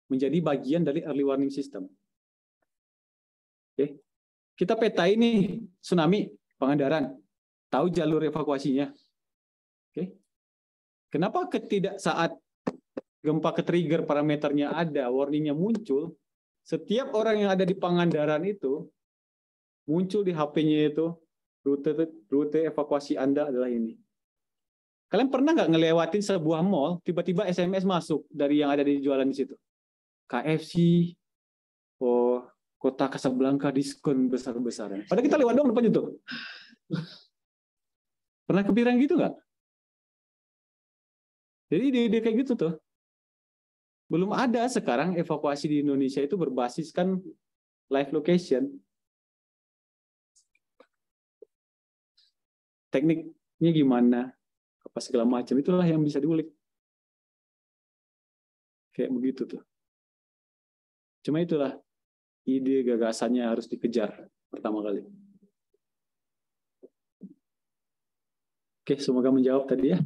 menjadi bagian dari early warning system? Oke. Kita peta ini tsunami, Pangandaran, tahu jalur evakuasinya. Oke. Kenapa saat gempa ke-trigger parameternya ada, warningnya muncul, setiap orang yang ada di Pangandaran itu muncul di HP-nya itu rute evakuasi Anda adalah ini. Kalian pernah nggak ngelewatin sebuah mall, tiba-tiba SMS masuk dari yang ada di jualan di situ? KFC, Kota Casablanca diskon besar-besaran. Padahal kita lewat dong depan itu. Pernah kepikiran gitu nggak? Jadi ide-ide kayak gitu tuh. Belum ada sekarang evakuasi di Indonesia itu berbasiskan live location. Tekniknya gimana, apa segala macam, itulah yang bisa diulik. Kayak begitu tuh. Cuma itulah ide gagasannya harus dikejar pertama kali. Oke, semoga menjawab tadi ya.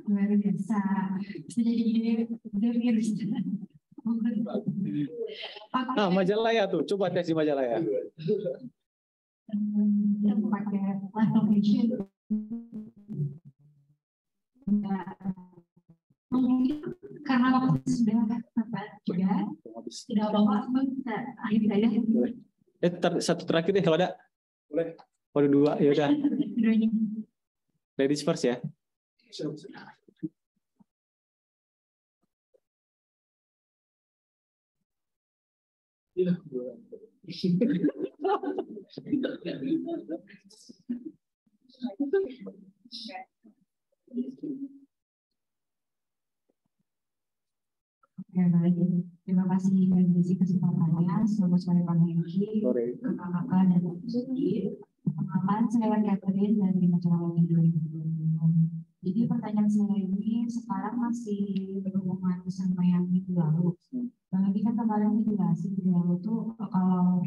Luar biasa. Bisa jadi ide virus. Nah, Majalaya tuh, coba tes di Majalaya. Pakai live location. Mungkin karena waktu sudah tepat juga, tidak apa-apa, kita akhiri saja. Satu terakhir deh kalau ada. Boleh. Waduh, dua, ya udah. Ladies first ya. Oke, baik. Terima kasih dan isi kesempatannya. Selamat sore Pak Hengki, kakak-kakak dan Suci. Perkenalkan, saya Catherine dari Meteorologi 2020. Jadi pertanyaan saya ini sekarang masih berhubungan sama yang minggu lalu. Bang Hengki kan kemarin menjelaskan minggu lalu tuh kalau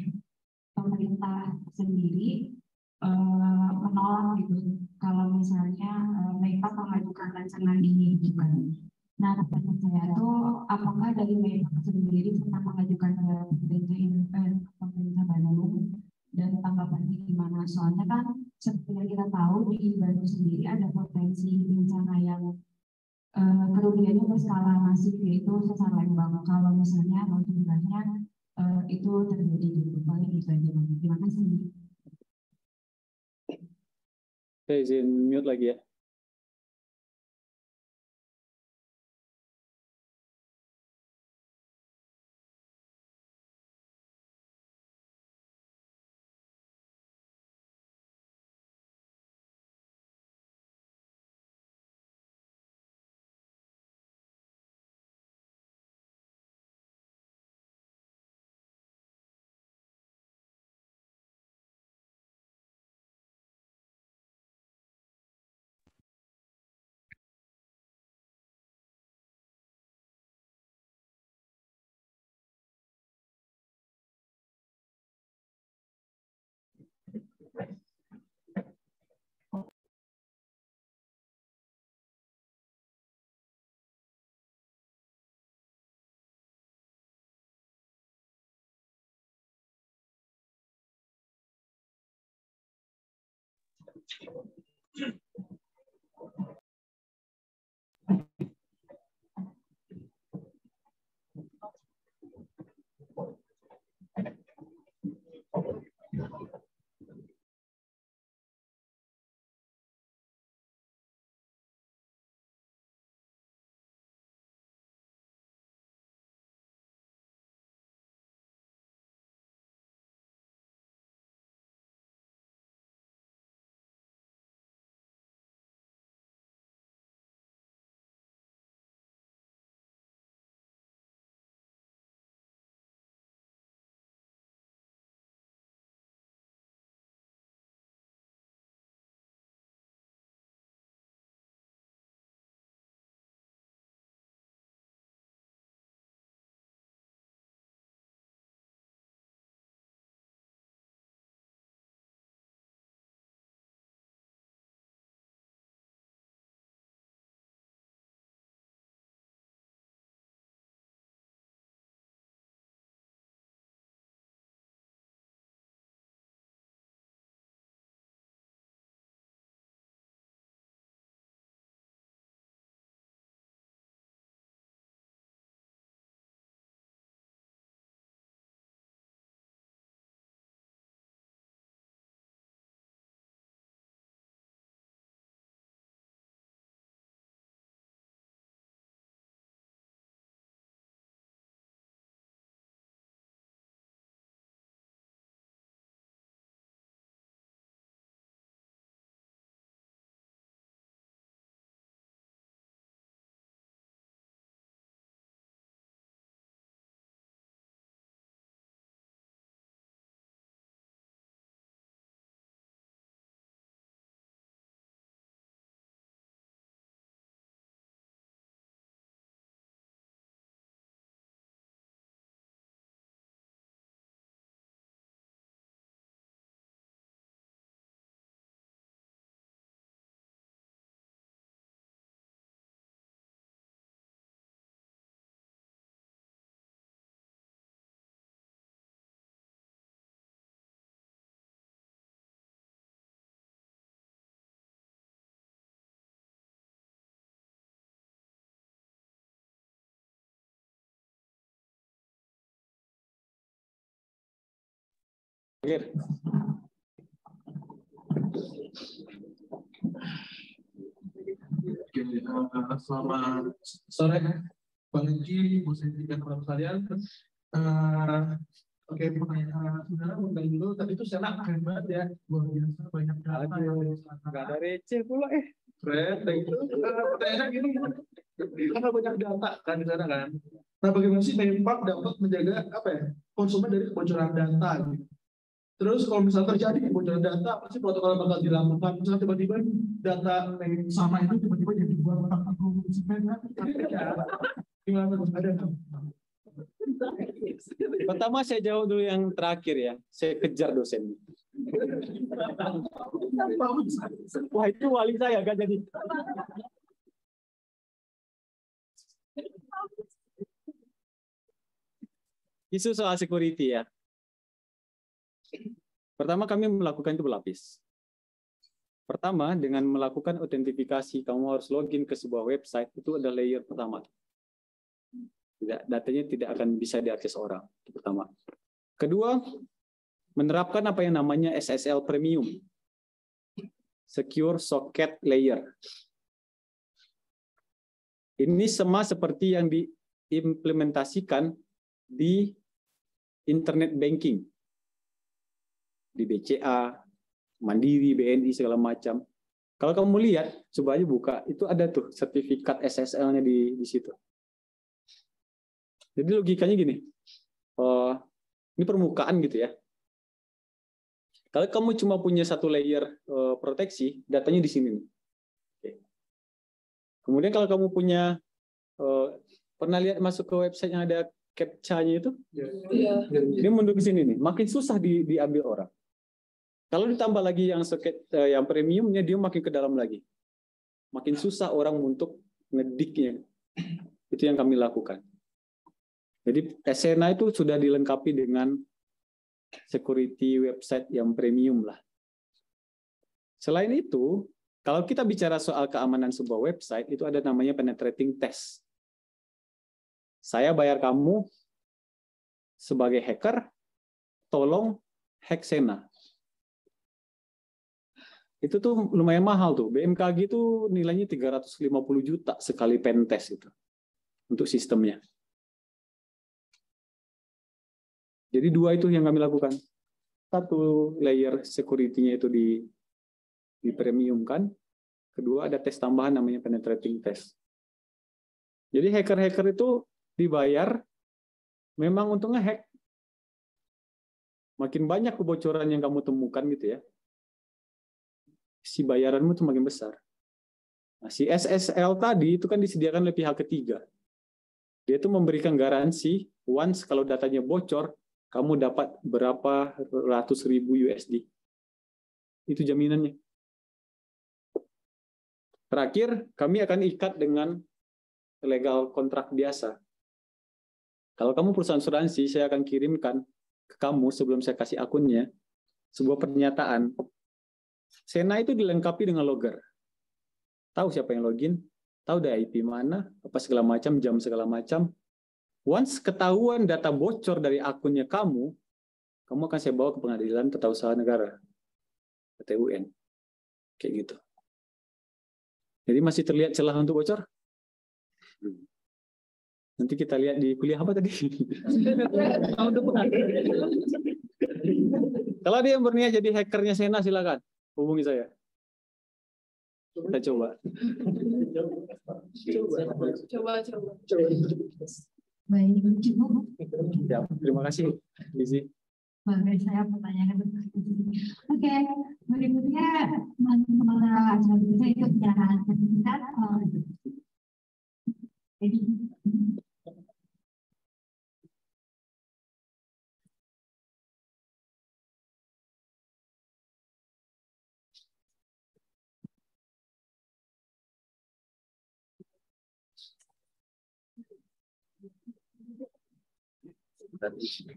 pemerintah sendiri menolak gitu kalau misalnya mereka mengajukan rancangan ini gitu kan. Nah, pertanyaan saya tuh, apakah dari mereka sendiri pernah mengajukan ke pemerintah Bandung dan tanggapannya gimana? Soalnya kan seperti yang kita tahu di Bandung sendiri ada potensi bencana yang kerugiannya berskala masif, yaitu sesar Lembang. Kalau misalnya sebenarnya itu terjadi di paling itu aja. Terima kasih. Saya izin mute lagi ya. Selamat sore, Bang Iji, Bu Siti, dan teman sekalian. Oke, pertanyaan sebenarnya mulai dulu. Tadi itu saya keren banget ya, luar biasa banyak data. Nggak ada receh pula Keren, itu pertanyaannya gini, karena banyak data kan di sana kan. Nah, bagaimana sih Menpak dapat menjaga apa ya konsumen dari kebocoran data gitu? Terus kalau misalnya terjadi kebocoran data, pasti protokol bakal dilakukan. Misalnya tiba-tiba data yang sama itu tiba-tiba jadi dibuang tanpa konsumen, gimana tuh? Ada nggak? Pertama saya jawab dulu yang terakhir ya. Saya kejar dosennya. Wah itu wali saya kan jadi. Isu soal security ya. Pertama kami melakukan itu berlapis. Pertama dengan melakukan autentifikasi, kamu harus login ke sebuah website, itu ada layer pertama. Datanya tidak akan bisa diakses orang. Itu pertama. Kedua, menerapkan apa yang namanya SSL Premium, Secure Socket Layer. Ini sama seperti yang diimplementasikan di internet banking, di BCA, Mandiri, BNI segala macam. Kalau kamu lihat, coba aja buka, itu ada tuh sertifikat SSL-nya di situ. Jadi logikanya gini, ini permukaan gitu ya. Kalau kamu cuma punya satu layer proteksi, datanya di sini. Oke. Kemudian kalau kamu punya, pernah lihat masuk ke website yang ada captcha-nya itu? Iya. Dia mundur ke sini nih, makin susah diambil orang. Kalau ditambah lagi yang soket, yang premiumnya, dia makin ke dalam lagi. Makin susah orang untuk ngediknya. Itu yang kami lakukan. Jadi Asena itu sudah dilengkapi dengan security website yang premium lah. Selain itu, kalau kita bicara soal keamanan sebuah website, itu ada namanya penetrating test. Saya bayar kamu sebagai hacker, tolong hack Sena. Itu tuh lumayan mahal tuh. BMKG itu nilainya 350 juta sekali pen test itu untuk sistemnya. Jadi dua itu yang kami lakukan. Satu, layer security-nya itu di premiumkan. Kedua, ada tes tambahan namanya penetrating test. Jadi hacker-hacker itu dibayar memang untuk ngehack. Makin banyak kebocoran yang kamu temukan gitu ya, si bayaranmu tuh makin besar. Nah, si SSL tadi itu kan disediakan oleh pihak ketiga. Dia tuh memberikan garansi, once kalau datanya bocor, kamu dapat berapa ratus ribu USD. Itu jaminannya. Terakhir, kami akan ikat dengan legal kontrak biasa. Kalau kamu perusahaan asuransi, saya akan kirimkan ke kamu sebelum saya kasih akunnya sebuah pernyataan. Sena itu dilengkapi dengan logger. Tahu siapa yang login, tahu deh IP mana, apa segala macam, jam segala macam. Once ketahuan data bocor dari akunnya kamu akan saya bawa ke pengadilan tata usaha negara, PTUN. Kayak gitu. Jadi masih terlihat celah untuk bocor? Nanti kita lihat di kuliah apa tadi? Kalau dia yang berniat jadi hackernya Sena, silakan hubungi saya. Kita coba. Coba. Baik, cukup. Ya, terima kasih, Lizzie. Bagai saya pertanyaan Oke, berikutnya teman-teman acara kita itu penjelasan sertifikat. Jadi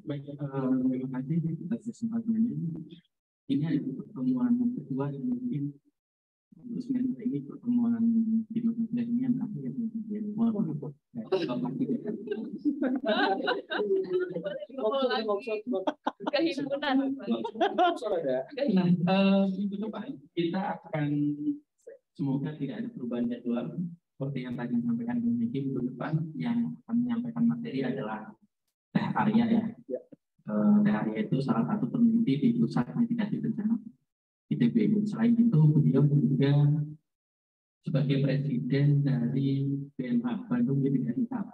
Baik, terima kasih atas kesempatannya. Ini adalah pertemuan kedua yang mungkin untuk semester ini pertemuan di masa ini yang terakhir yang kemudian Kehimpunan. Minggu depan kita akan semoga tidak ada perubahan jadwal seperti yang tadi disampaikan Bu Niki. Minggu depan yang akan menyampaikan materi adalah Teh Arya ya. Teh Arya itu salah satu peneliti di Pusat Mitigasi Bencana ITB. Selain itu beliau juga sebagai presiden dari BMH Bandung Mitigasi Hub.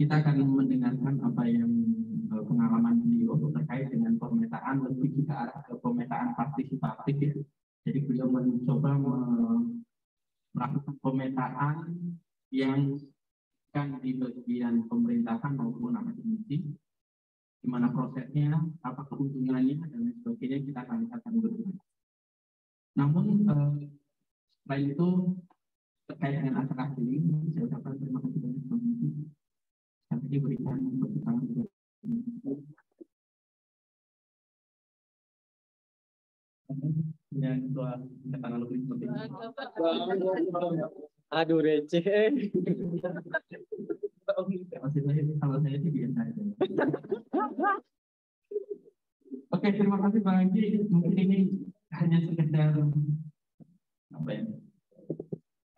Kita akan mendengarkan apa yang pengalaman beliau terkait dengan pemetaan, lebih ke arah ke pemetaan partisipatif ya. Jadi beliau mencoba melakukan pemetaan yang kan di bagian pemerintahan maupun akademisi, di mana prosesnya, apa keuntungannya dan lain sebagainya kita akan berdua. Namun selain itu terkait dengan acara ini, saya ucapkan terima kasih banyak teman-teman. Sampai diberikan tepuk tangan. Dan ketua tangan lebih seperti ini. Aduh, receh. Kalau saya sih biasa aja. Oke, terima kasih Bang Anggi. Mungkin ini hanya sekedar apa ya?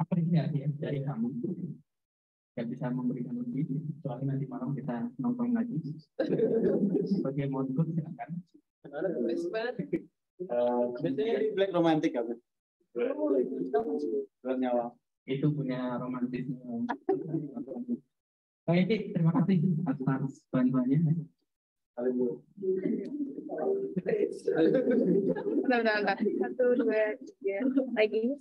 Apresiasi dari kamu. Gak bisa memberikan lebih, soalnya nanti malam kita nonton lagi. Sebagai modul silakan. Biasanya di Black Romantic apa? Nyawa. Itu punya romantisme. Baik, terima kasih atas bantuannya. Bentar. 1, 2, 3. Lagi.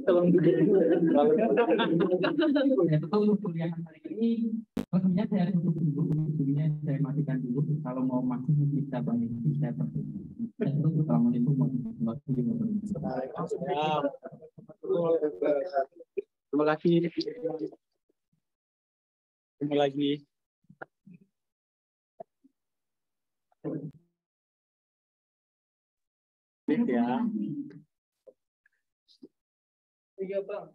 Tolong duduk. Betul kuliah hari ini. Maksudnya saya tutup dulu, maksudnya saya matikan dulu. Kalau mau masuk bisa banyak saya tutup. Saya tutup kalau itu mau waktu juga. Terima kasih. Ketemu lagi. Ya. Iya, Bang.